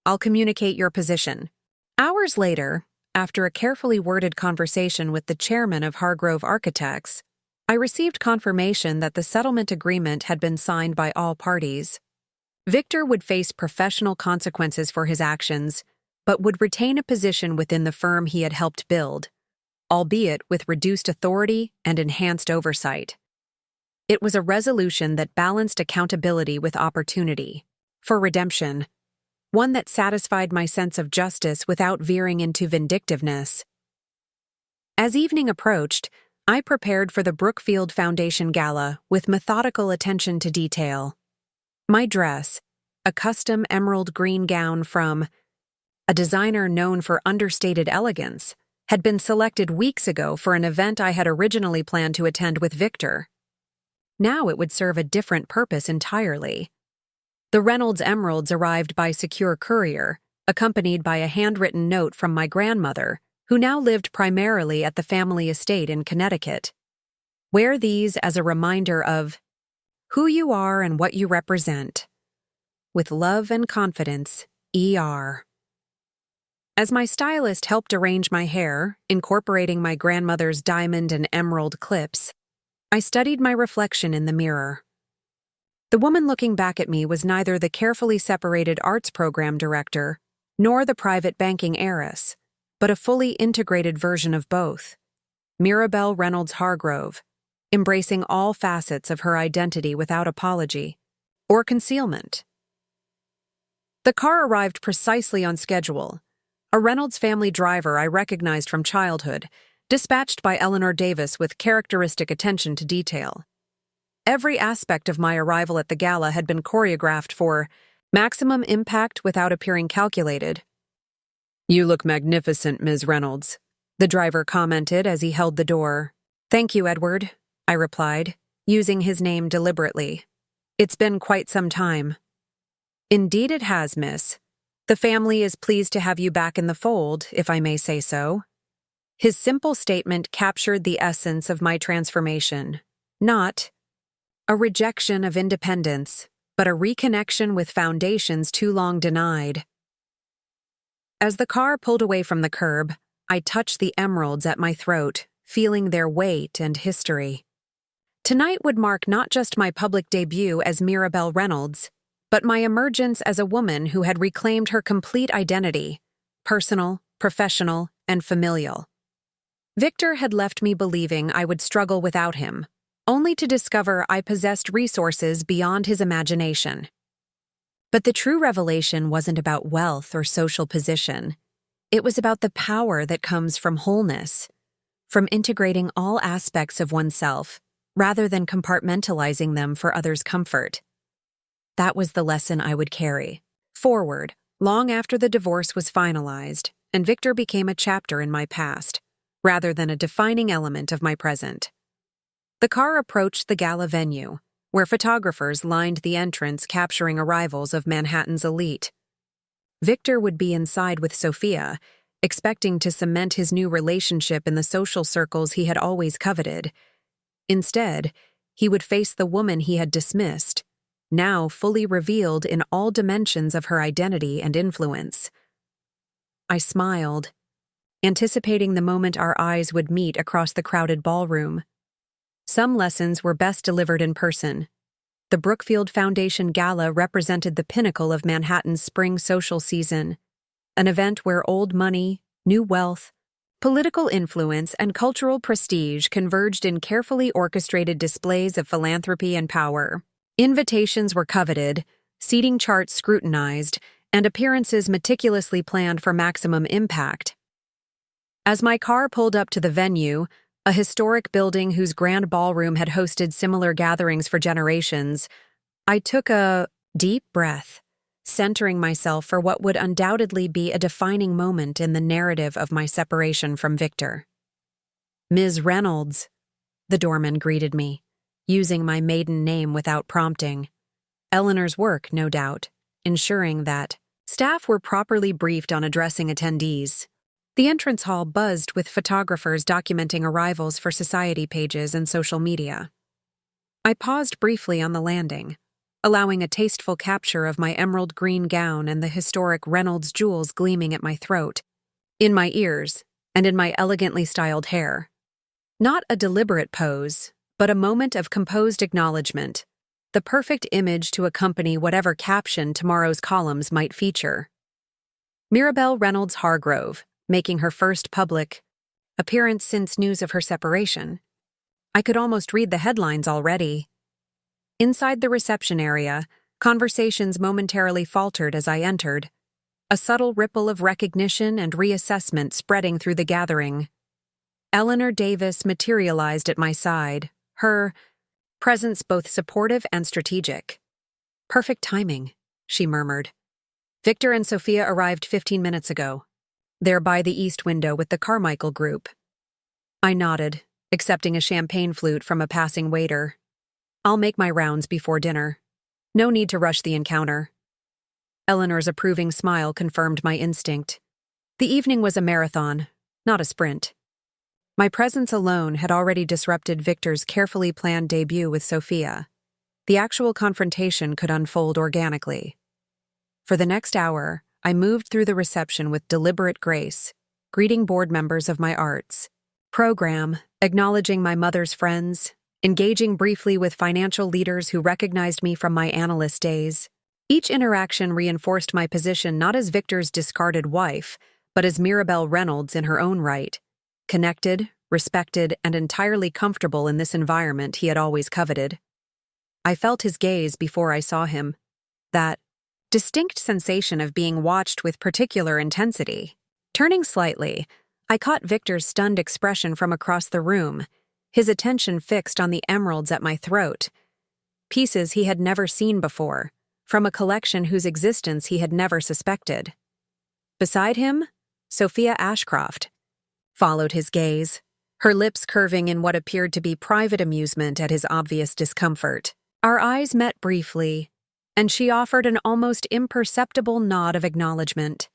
I'll communicate your position. Hours later, after a carefully worded conversation with the chairman of Hargrove Architects, I received confirmation that the settlement agreement had been signed by all parties. Victor would face professional consequences for his actions, but would retain a position within the firm he had helped build, albeit with reduced authority and enhanced oversight. It was a resolution that balanced accountability with opportunity for redemption, one that satisfied my sense of justice without veering into vindictiveness. As evening approached, I prepared for the Brookfield Foundation Gala with methodical attention to detail. My dress, a custom emerald green gown from a designer known for understated elegance, had been selected weeks ago for an event I had originally planned to attend with Victor. Now it would serve a different purpose entirely. The Reynolds emeralds arrived by secure courier, accompanied by a handwritten note from my grandmother, who now lived primarily at the family estate in Connecticut. Wear these as a reminder of who you are and what you represent. With love and confidence, E.R. As my stylist helped arrange my hair, incorporating my grandmother's diamond and emerald clips, I studied my reflection in the mirror. The woman looking back at me was neither the carefully separated arts program director nor the private banking heiress, but a fully integrated version of both. Mirabelle Reynolds Hargrove, embracing all facets of her identity without apology or concealment. The car arrived precisely on schedule. A Reynolds family driver I recognized from childhood, dispatched by Eleanor Davis with characteristic attention to detail. Every aspect of my arrival at the gala had been choreographed for maximum impact without appearing calculated. "You look magnificent, Ms. Reynolds," the driver commented as he held the door. "Thank you, Edward," I replied, using his name deliberately. "It's been quite some time." "Indeed it has, miss. The family is pleased to have you back in the fold, if I may say so." His simple statement captured the essence of my transformation. Not a rejection of independence, but a reconnection with foundations too long denied. As the car pulled away from the curb, I touched the emeralds at my throat, feeling their weight and history. Tonight would mark not just my public debut as Mirabelle Reynolds, but my emergence as a woman who had reclaimed her complete identity, personal, professional, and familial. Victor had left me believing I would struggle without him, only to discover I possessed resources beyond his imagination. But the true revelation wasn't about wealth or social position. It was about the power that comes from wholeness, from integrating all aspects of oneself, rather than compartmentalizing them for others' comfort. That was the lesson I would carry forward, long after the divorce was finalized, and Victor became a chapter in my past, rather than a defining element of my present. The car approached the gala venue, where photographers lined the entrance capturing arrivals of Manhattan's elite. Victor would be inside with Sophia, expecting to cement his new relationship in the social circles he had always coveted. Instead, he would face the woman he had dismissed, now fully revealed in all dimensions of her identity and influence. I smiled, anticipating the moment our eyes would meet across the crowded ballroom. Some lessons were best delivered in person. The Brookfield Foundation Gala represented the pinnacle of Manhattan's spring social season, an event where old money, new wealth, political influence, and cultural prestige converged in carefully orchestrated displays of philanthropy and power. Invitations were coveted, seating charts scrutinized, and appearances meticulously planned for maximum impact. As my car pulled up to the venue, a historic building whose grand ballroom had hosted similar gatherings for generations, I took a deep breath, centering myself for what would undoubtedly be a defining moment in the narrative of my separation from Victor. "Ms. Reynolds," the doorman greeted me, using my maiden name without prompting. Eleanor's work, no doubt, ensuring that staff were properly briefed on addressing attendees. The entrance hall buzzed with photographers documenting arrivals for society pages and social media. I paused briefly on the landing, allowing a tasteful capture of my emerald green gown and the historic Reynolds jewels gleaming at my throat, in my ears, and in my elegantly styled hair. Not a deliberate pose, but a moment of composed acknowledgement, the perfect image to accompany whatever caption tomorrow's columns might feature. Mirabelle Reynolds Hargrove, making her first public appearance since news of her separation. I could almost read the headlines already. Inside the reception area, conversations momentarily faltered as I entered, a subtle ripple of recognition and reassessment spreading through the gathering. Eleanor Davis materialized at my side, her presence both supportive and strategic. "Perfect timing," she murmured. "Victor and Sophia arrived 15 minutes ago. They're by the east window with the Carmichael group." I nodded, accepting a champagne flute from a passing waiter. "I'll make my rounds before dinner. No need to rush the encounter." Eleanor's approving smile confirmed my instinct. The evening was a marathon, not a sprint. My presence alone had already disrupted Victor's carefully planned debut with Sophia. The actual confrontation could unfold organically. For the next hour, I moved through the reception with deliberate grace, greeting board members of my arts program, acknowledging my mother's friends, engaging briefly with financial leaders who recognized me from my analyst days. Each interaction reinforced my position not as Victor's discarded wife, but as Mirabelle Reynolds in her own right, connected, respected, and entirely comfortable in this environment he had always coveted. I felt his gaze before I saw him, that distinct sensation of being watched with particular intensity. Turning slightly, I caught Victor's stunned expression from across the room, his attention fixed on the emeralds at my throat, pieces he had never seen before, from a collection whose existence he had never suspected. Beside him, Sophia Ashcroft followed his gaze, her lips curving in what appeared to be private amusement at his obvious discomfort. Our eyes met briefly, and she offered an almost imperceptible nod of acknowledgement.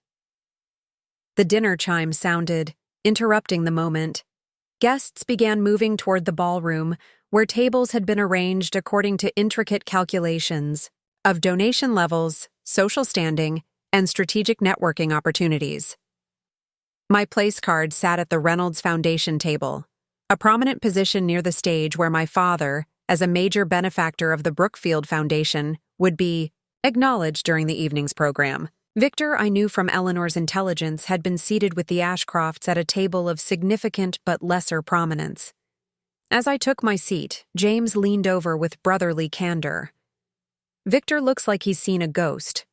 The dinner chime sounded, interrupting the moment. Guests began moving toward the ballroom, where tables had been arranged according to intricate calculations of donation levels, social standing, and strategic networking opportunities. My place card sat at the Reynolds Foundation table, a prominent position near the stage where my father, as a major benefactor of the Brookfield Foundation, would be acknowledged during the evening's program. Victor, I knew from Eleanor's intelligence, had been seated with the Ashcrofts at a table of significant but lesser prominence. As I took my seat, James leaned over with brotherly candor. Victor looks like he's seen a ghost,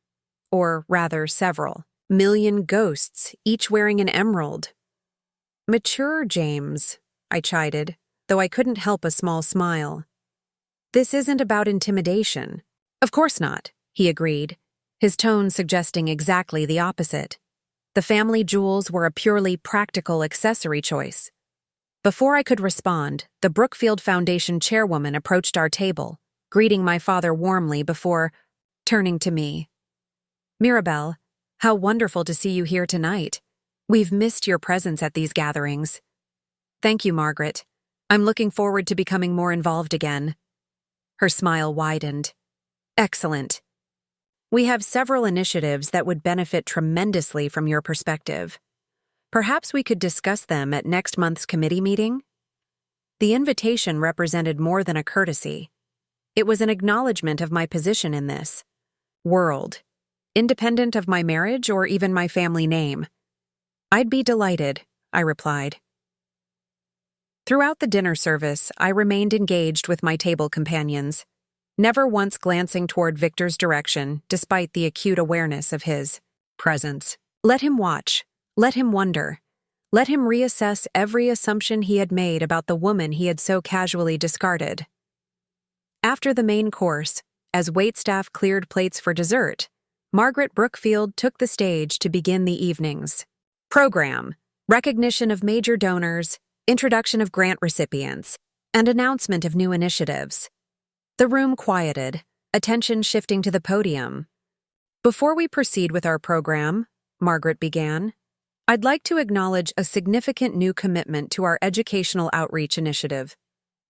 or rather several. Million ghosts, each wearing an emerald. Mature, James, I chided, though I couldn't help a small smile. This isn't about intimidation. Of course not, he agreed, his tone suggesting exactly the opposite. The family jewels were a purely practical accessory choice. Before I could respond, the Brookfield Foundation chairwoman approached our table, greeting my father warmly before turning to me. Mirabelle, how wonderful to see you here tonight. We've missed your presence at these gatherings. Thank you, Margaret. I'm looking forward to becoming more involved again. Her smile widened. Excellent. We have several initiatives that would benefit tremendously from your perspective. Perhaps we could discuss them at next month's committee meeting? The invitation represented more than a courtesy. It was an acknowledgement of my position in this world, independent of my marriage or even my family name. I'd be delighted, I replied. Throughout the dinner service, I remained engaged with my table companions, never once glancing toward Victor's direction despite the acute awareness of his presence. Let him watch, let him wonder, let him reassess every assumption he had made about the woman he had so casually discarded. After the main course, as waitstaff cleared plates for dessert, Margaret Brookfield took the stage to begin the evening's program: recognition of major donors, introduction of grant recipients, and announcement of new initiatives. The room quieted, attention shifting to the podium. Before we proceed with our program, Margaret began, I'd like to acknowledge a significant new commitment to our educational outreach initiative.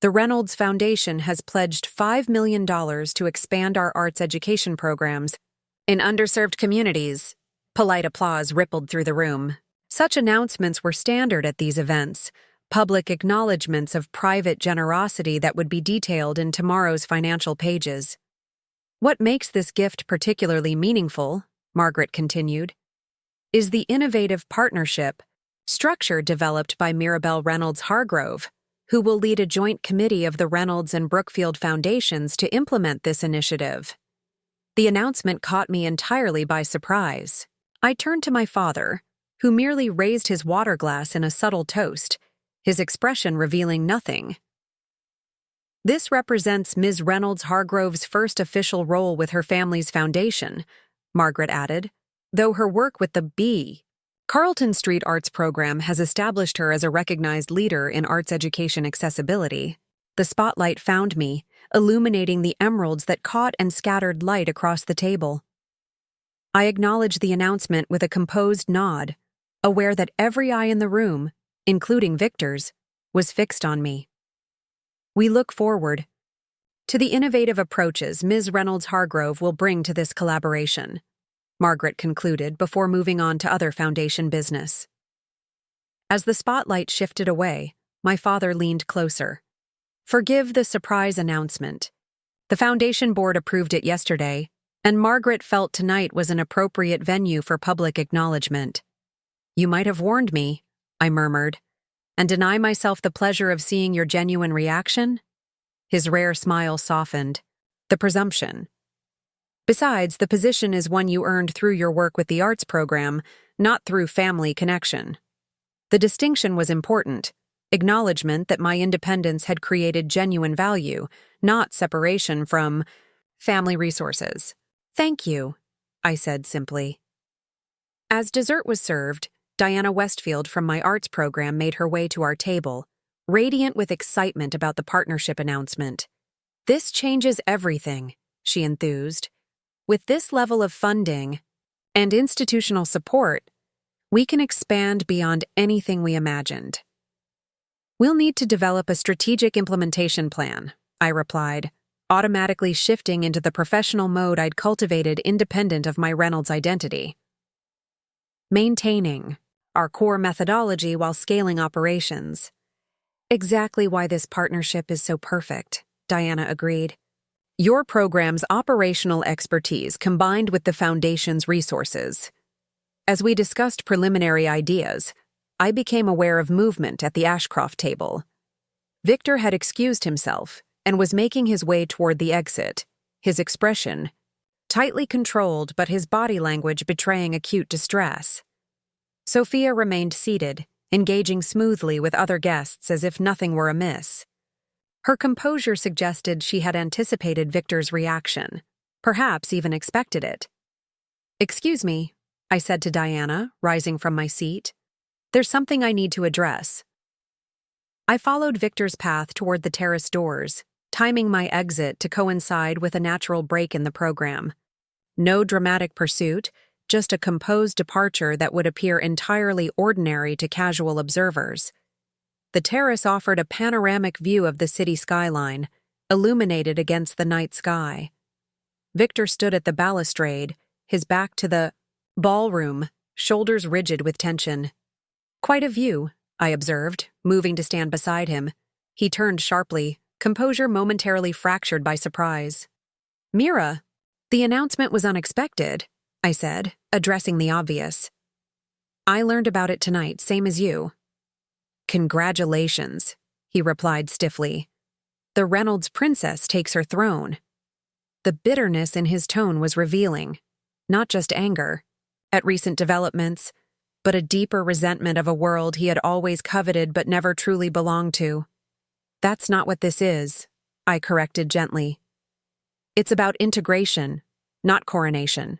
The Reynolds Foundation has pledged $5 million to expand our arts education programs in underserved communities. Polite applause rippled through the room. Such announcements were standard at these events, public acknowledgments of private generosity that would be detailed in tomorrow's financial pages. What makes this gift particularly meaningful, Margaret continued, is the innovative partnership structure developed by Mirabelle Reynolds Hargrove, who will lead a joint committee of the Reynolds and Brookfield Foundations to implement this initiative. The announcement caught me entirely by surprise. I turned to my father, who merely raised his water glass in a subtle toast, his expression revealing nothing. This represents Ms. Reynolds Hargrove's first official role with her family's foundation, Margaret added, though her work with the Carlton Street Arts Program has established her as a recognized leader in arts education accessibility. The spotlight found me, illuminating the emeralds that caught and scattered light across the table. I acknowledged the announcement with a composed nod, aware that every eye in the room, including Victor's, was fixed on me. We look forward to the innovative approaches Ms. Reynolds Hargrove will bring to this collaboration, Margaret concluded before moving on to other foundation business. As the spotlight shifted away, my father leaned closer. Forgive the surprise announcement. The foundation board approved it yesterday, and Margaret felt tonight was an appropriate venue for public acknowledgement. You might have warned me, I murmured, and deny myself the pleasure of seeing your genuine reaction? His rare smile softened. The presumption. Besides, the position is one you earned through your work with the arts program, not through family connection. The distinction was important, acknowledgement that my independence had created genuine value, not separation from family resources. Thank you, I said simply. As dessert was served, Diana Westfield from my arts program made her way to our table, radiant with excitement about the partnership announcement. This changes everything, she enthused. With this level of funding and institutional support, we can expand beyond anything we imagined. We'll need to develop a strategic implementation plan, I replied, automatically shifting into the professional mode I'd cultivated independent of my Reynolds identity. Maintaining our core methodology while scaling operations. Exactly why this partnership is so perfect, Diana agreed. Your program's operational expertise combined with the Foundation's resources. As we discussed preliminary ideas, I became aware of movement at the Ashcroft table. Victor had excused himself and was making his way toward the exit, his expression tightly controlled but his body language betraying acute distress. Sophia remained seated, engaging smoothly with other guests as if nothing were amiss. Her composure suggested she had anticipated Victor's reaction, perhaps even expected it. "Excuse me," I said to Diana, rising from my seat. "There's something I need to address." I followed Victor's path toward the terrace doors, timing my exit to coincide with a natural break in the program. No dramatic pursuit, just a composed departure that would appear entirely ordinary to casual observers. The terrace offered a panoramic view of the city skyline, illuminated against the night sky. Victor stood at the balustrade, his back to the ballroom, shoulders rigid with tension. "Quite a view," I observed, moving to stand beside him. He turned sharply, composure momentarily fractured by surprise. "Mira, the announcement was unexpected," I said, addressing the obvious. "I learned about it tonight, same as you." "Congratulations," he replied stiffly. "The Reynolds princess takes her throne." The bitterness in his tone was revealing, not just anger at recent developments, but a deeper resentment of a world he had always coveted but never truly belonged to. "That's not what this is," I corrected gently. "It's about integration, not coronation.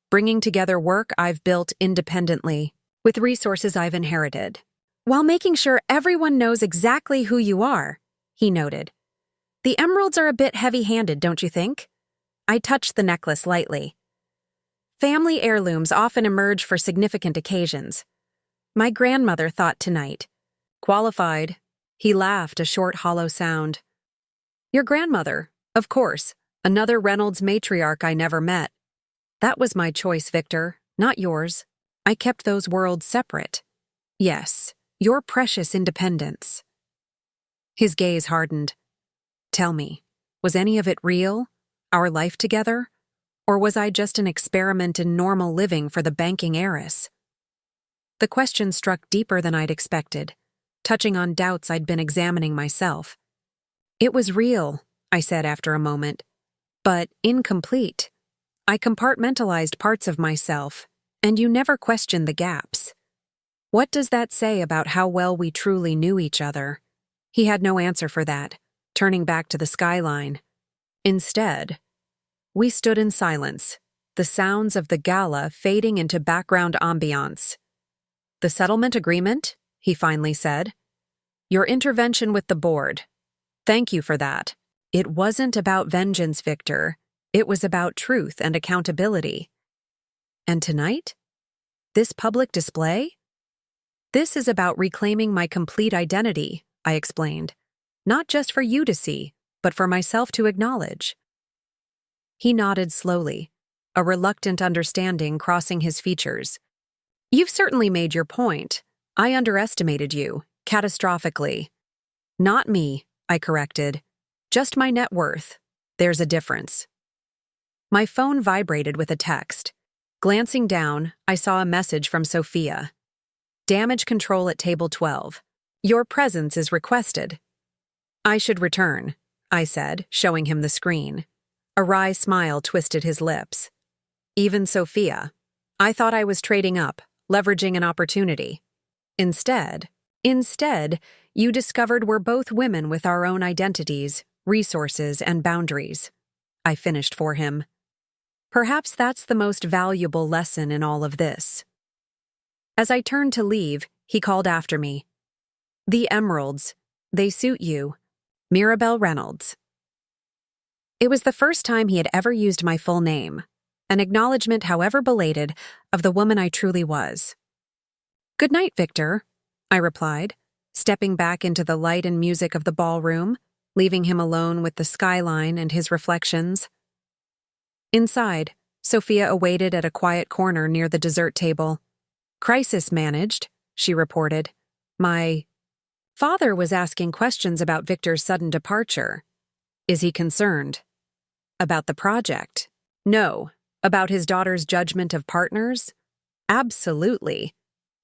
Bringing together work I've built independently, with resources I've inherited, while making sure everyone knows exactly who you are," he noted. "The emeralds are a bit heavy-handed, don't you think?" I touched the necklace lightly. "Family heirlooms often emerge for significant occasions. My grandmother thought tonight. Qualified." He laughed, a short, hollow sound. "Your grandmother, of course, another Reynolds matriarch I never met. That was my choice, Victor, not yours. I kept those worlds separate. Yes, your precious independence." His gaze hardened. "Tell me, was any of it real? Our life together? Or was I just an experiment in normal living for the banking heiress?" The question struck deeper than I'd expected, touching on doubts I'd been examining myself. "It was real," I said after a moment, "but incomplete. I compartmentalized parts of myself, and you never questioned the gaps. What does that say about how well we truly knew each other?" He had no answer for that, turning back to the skyline. Instead, we stood in silence, the sounds of the gala fading into background ambiance. "The settlement agreement," he finally said. "Your intervention with the board. Thank you for that. It wasn't about vengeance, Victor. It was about truth and accountability. And tonight? This public display? This is about reclaiming my complete identity," I explained. "Not just for you to see, but for myself to acknowledge." He nodded slowly, a reluctant understanding crossing his features. "You've certainly made your point. I underestimated you, catastrophically." "Not me," I corrected. "Just my net worth. There's a difference." My phone vibrated with a text. Glancing down, I saw a message from Sophia. "Damage control at table 12. Your presence is requested." "I should return," I said, showing him the screen. A wry smile twisted his lips. "Even Sophia. I thought I was trading up, leveraging an opportunity. Instead, you discovered we're both women with our own identities, resources, and boundaries." I finished for him. Perhaps that's the most valuable lesson in all of this. As I turned to leave, he called after me. "The emeralds. They suit you. Mirabelle Reynolds." It was the first time he had ever used my full name, an acknowledgement, however belated, of the woman I truly was. "Good night, Victor," I replied, stepping back into the light and music of the ballroom, leaving him alone with the skyline and his reflections. Inside, Sophia awaited at a quiet corner near the dessert table. "Crisis managed," she reported. "My father was asking questions about Victor's sudden departure. Is he concerned? About the project? No. About his daughter's judgment of partners? Absolutely."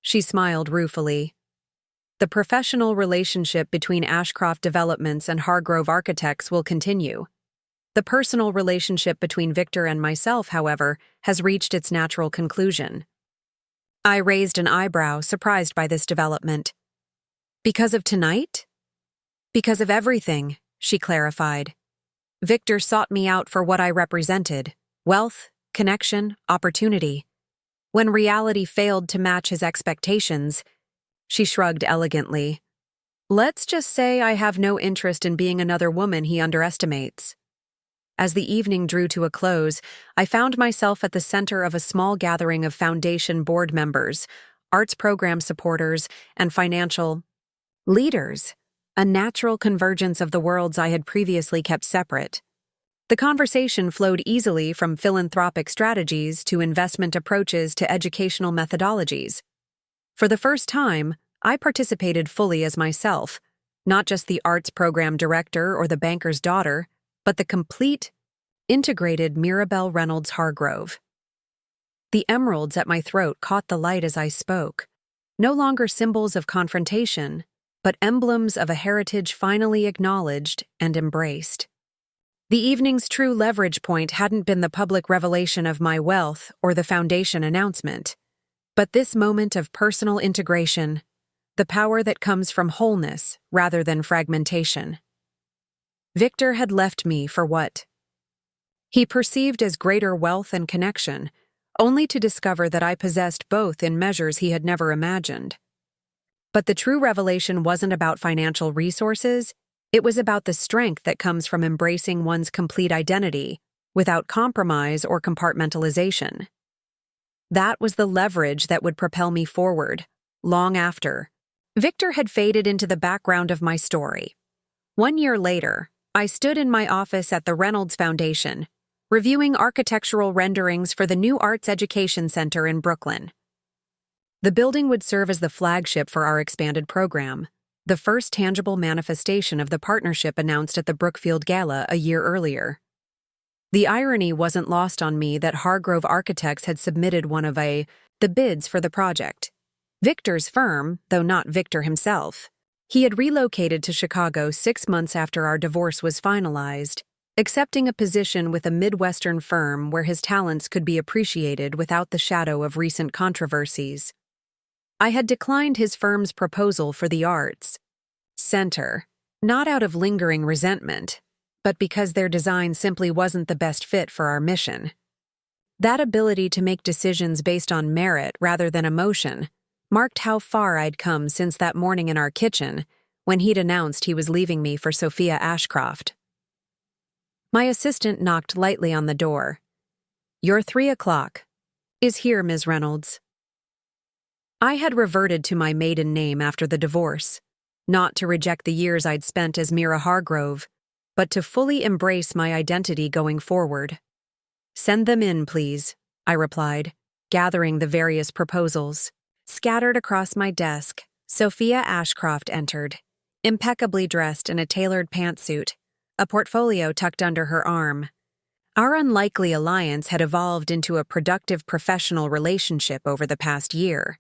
She smiled ruefully. "The professional relationship between Ashcroft Developments and Hargrove Architects will continue. The personal relationship between Victor and myself, however, has reached its natural conclusion." I raised an eyebrow, surprised by this development. "Because of tonight?" "Because of everything," she clarified. "Victor sought me out for what I represented: wealth, connection, opportunity. When reality failed to match his expectations," she shrugged elegantly, "let's just say I have no interest in being another woman he underestimates." As the evening drew to a close, I found myself at the center of a small gathering of Foundation board members, arts program supporters, and financial leaders, a natural convergence of the worlds I had previously kept separate. The conversation flowed easily from philanthropic strategies to investment approaches to educational methodologies. For the first time, I participated fully as myself, not just the arts program director or the banker's daughter, but the complete, integrated Mirabelle Reynolds Hargrove. The emeralds at my throat caught the light as I spoke, no longer symbols of confrontation, but emblems of a heritage finally acknowledged and embraced. The evening's true leverage point hadn't been the public revelation of my wealth or the Foundation announcement, but this moment of personal integration, the power that comes from wholeness rather than fragmentation. Victor had left me for what he perceived as greater wealth and connection, only to discover that I possessed both in measures he had never imagined. But the true revelation wasn't about financial resources, it was about the strength that comes from embracing one's complete identity, without compromise or compartmentalization. That was the leverage that would propel me forward, long after Victor had faded into the background of my story. 1 year later, I stood in my office at the Reynolds Foundation, reviewing architectural renderings for the new Arts Education Center in Brooklyn. The building would serve as the flagship for our expanded program, the first tangible manifestation of the partnership announced at the Brookfield Gala a year earlier. The irony wasn't lost on me that Hargrove Architects had submitted one of the bids for the project. Victor's firm, though not Victor himself. He had relocated to Chicago 6 months after our divorce was finalized, accepting a position with a Midwestern firm where his talents could be appreciated without the shadow of recent controversies. I had declined his firm's proposal for the Arts Center, not out of lingering resentment, but because their design simply wasn't the best fit for our mission. That ability to make decisions based on merit rather than emotion marked how far I'd come since that morning in our kitchen when he'd announced he was leaving me for Sophia Ashcroft. My assistant knocked lightly on the door. "Your 3 o'clock is here, Ms. Reynolds." I had reverted to my maiden name after the divorce, not to reject the years I'd spent as Mira Hargrove, but to fully embrace my identity going forward. "Send them in, please," I replied, gathering the various proposals. Scattered across my desk, Sophia Ashcroft entered, impeccably dressed in a tailored pantsuit, a portfolio tucked under her arm. Our unlikely alliance had evolved into a productive professional relationship over the past year.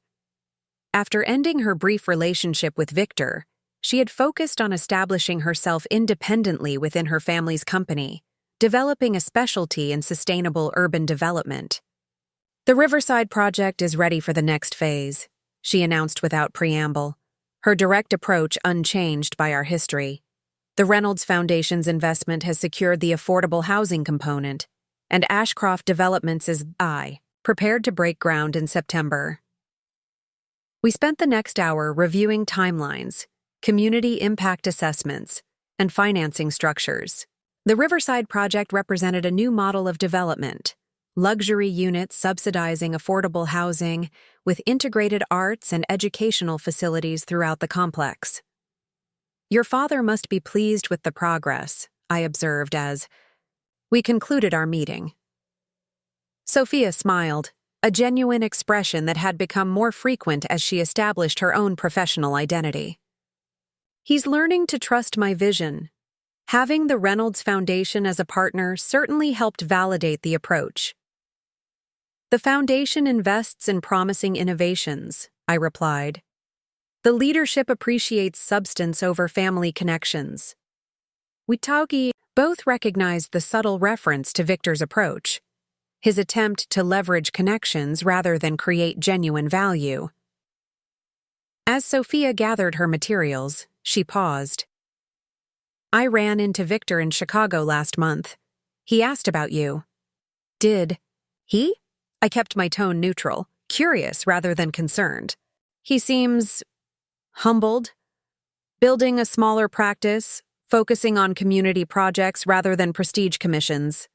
After ending her brief relationship with Victor, she had focused on establishing herself independently within her family's company, developing a specialty in sustainable urban development. "The Riverside project is ready for the next phase," she announced without preamble, her direct approach unchanged by our history. "The Reynolds Foundation's investment has secured the affordable housing component, and Ashcroft Developments is prepared to break ground in September." We spent the next hour reviewing timelines, community impact assessments, and financing structures. The Riverside project represented a new model of development, luxury units subsidizing affordable housing with integrated arts and educational facilities throughout the complex. Your father must be pleased with the progress, I observed as we concluded our meeting. Sophia smiled, a genuine expression that had become more frequent as she established her own professional identity. He's learning to trust my vision. Having the Reynolds Foundation as a partner certainly helped validate the approach. The foundation invests in promising innovations, I replied. The leadership appreciates substance over family connections. We both recognized the subtle reference to Victor's approach, his attempt to leverage connections rather than create genuine value. As Sophia gathered her materials, she paused. I ran into Victor in Chicago last month. He asked about you. Did he? I kept my tone neutral, curious rather than concerned. He seems humbled, building a smaller practice, focusing on community projects rather than prestige commissions.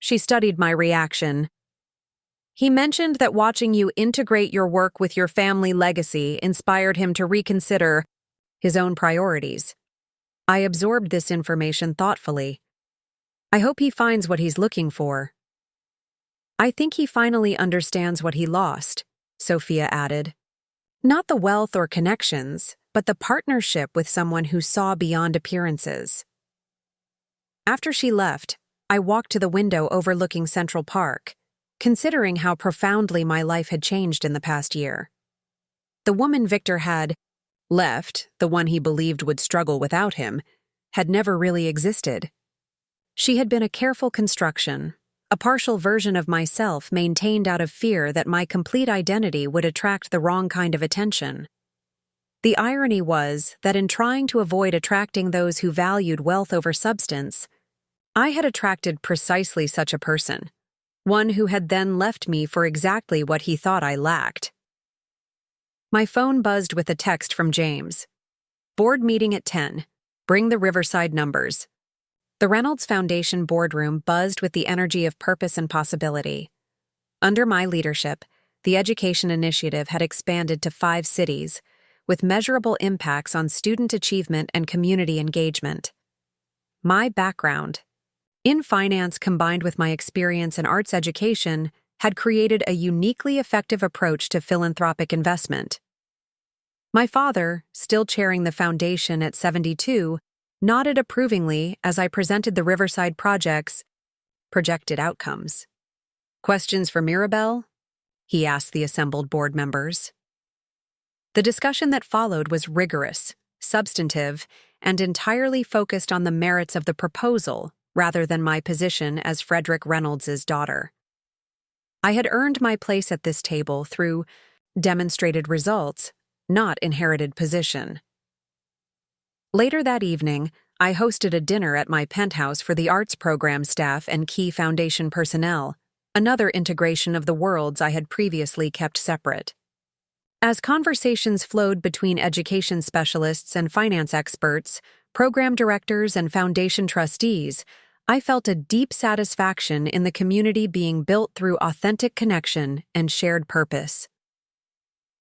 She studied my reaction. He mentioned that watching you integrate your work with your family legacy inspired him to reconsider his own priorities. I absorbed this information thoughtfully. I hope he finds what he's looking for. I think he finally understands what he lost, Sophia added. Not the wealth or connections, but the partnership with someone who saw beyond appearances. After she left, I walked to the window overlooking Central Park, considering how profoundly my life had changed in the past year. The woman Victor had left, the one he believed would struggle without him, had never really existed. She had been a careful construction, a partial version of myself maintained out of fear that my complete identity would attract the wrong kind of attention. The irony was that in trying to avoid attracting those who valued wealth over substance, I had attracted precisely such a person, one who had then left me for exactly what he thought I lacked. My phone buzzed with a text from James. Board meeting at 10. Bring the Riverside numbers. The Reynolds Foundation boardroom buzzed with the energy of purpose and possibility. Under my leadership, the education initiative had expanded to 5 cities, with measurable impacts on student achievement and community engagement. My background, in finance combined with my experience in arts education, had created a uniquely effective approach to philanthropic investment. My father, still chairing the foundation at 72, nodded approvingly as I presented the Riverside project's projected outcomes. Questions for Mirabelle? He asked the assembled board members. The discussion that followed was rigorous, substantive, and entirely focused on the merits of the proposal rather than my position as Frederick Reynolds's daughter. I had earned my place at this table through demonstrated results, not inherited position. Later that evening, I hosted a dinner at my penthouse for the arts program staff and key foundation personnel, another integration of the worlds I had previously kept separate. As conversations flowed between education specialists and finance experts, program directors and foundation trustees, I felt a deep satisfaction in the community being built through authentic connection and shared purpose.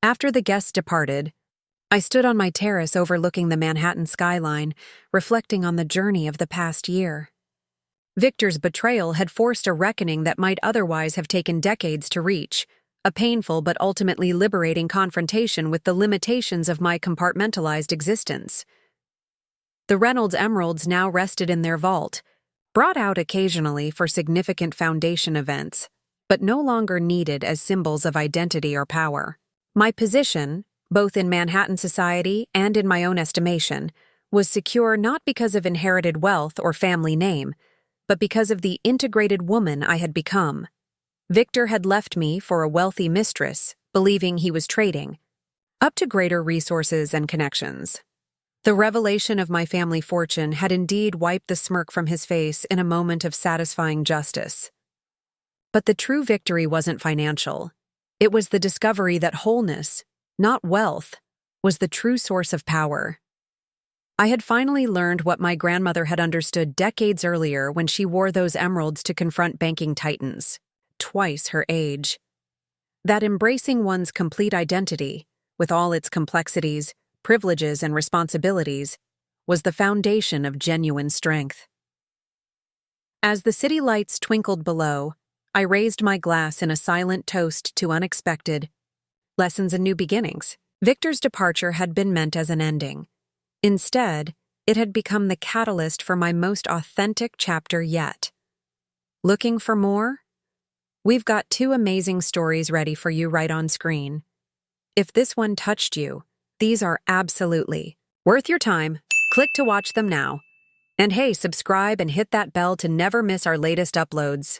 After the guests departed, I stood on my terrace overlooking the Manhattan skyline, reflecting on the journey of the past year. Victor's betrayal had forced a reckoning that might otherwise have taken decades to reach, a painful but ultimately liberating confrontation with the limitations of my compartmentalized existence. The Reynolds emeralds now rested in their vault, brought out occasionally for significant foundation events, but no longer needed as symbols of identity or power. My position, both in Manhattan society and in my own estimation, was secure not because of inherited wealth or family name, but because of the integrated woman I had become. Victor had left me for a wealthy mistress, believing he was trading, up to greater resources and connections. The revelation of my family fortune had indeed wiped the smirk from his face in a moment of satisfying justice. But the true victory wasn't financial. It was the discovery that wholeness, not wealth, was the true source of power. I had finally learned what my grandmother had understood decades earlier when she wore those emeralds to confront banking titans, twice her age. That embracing one's complete identity, with all its complexities, privileges, and responsibilities, was the foundation of genuine strength. As the city lights twinkled below, I raised my glass in a silent toast to unexpected lessons and new beginnings. Victor's departure had been meant as an ending. Instead, it had become the catalyst for my most authentic chapter yet. Looking for more? We've got 2 amazing stories ready for you right on screen. If this one touched you, these are absolutely worth your time. Click to watch them now. And hey, subscribe and hit that bell to never miss our latest uploads.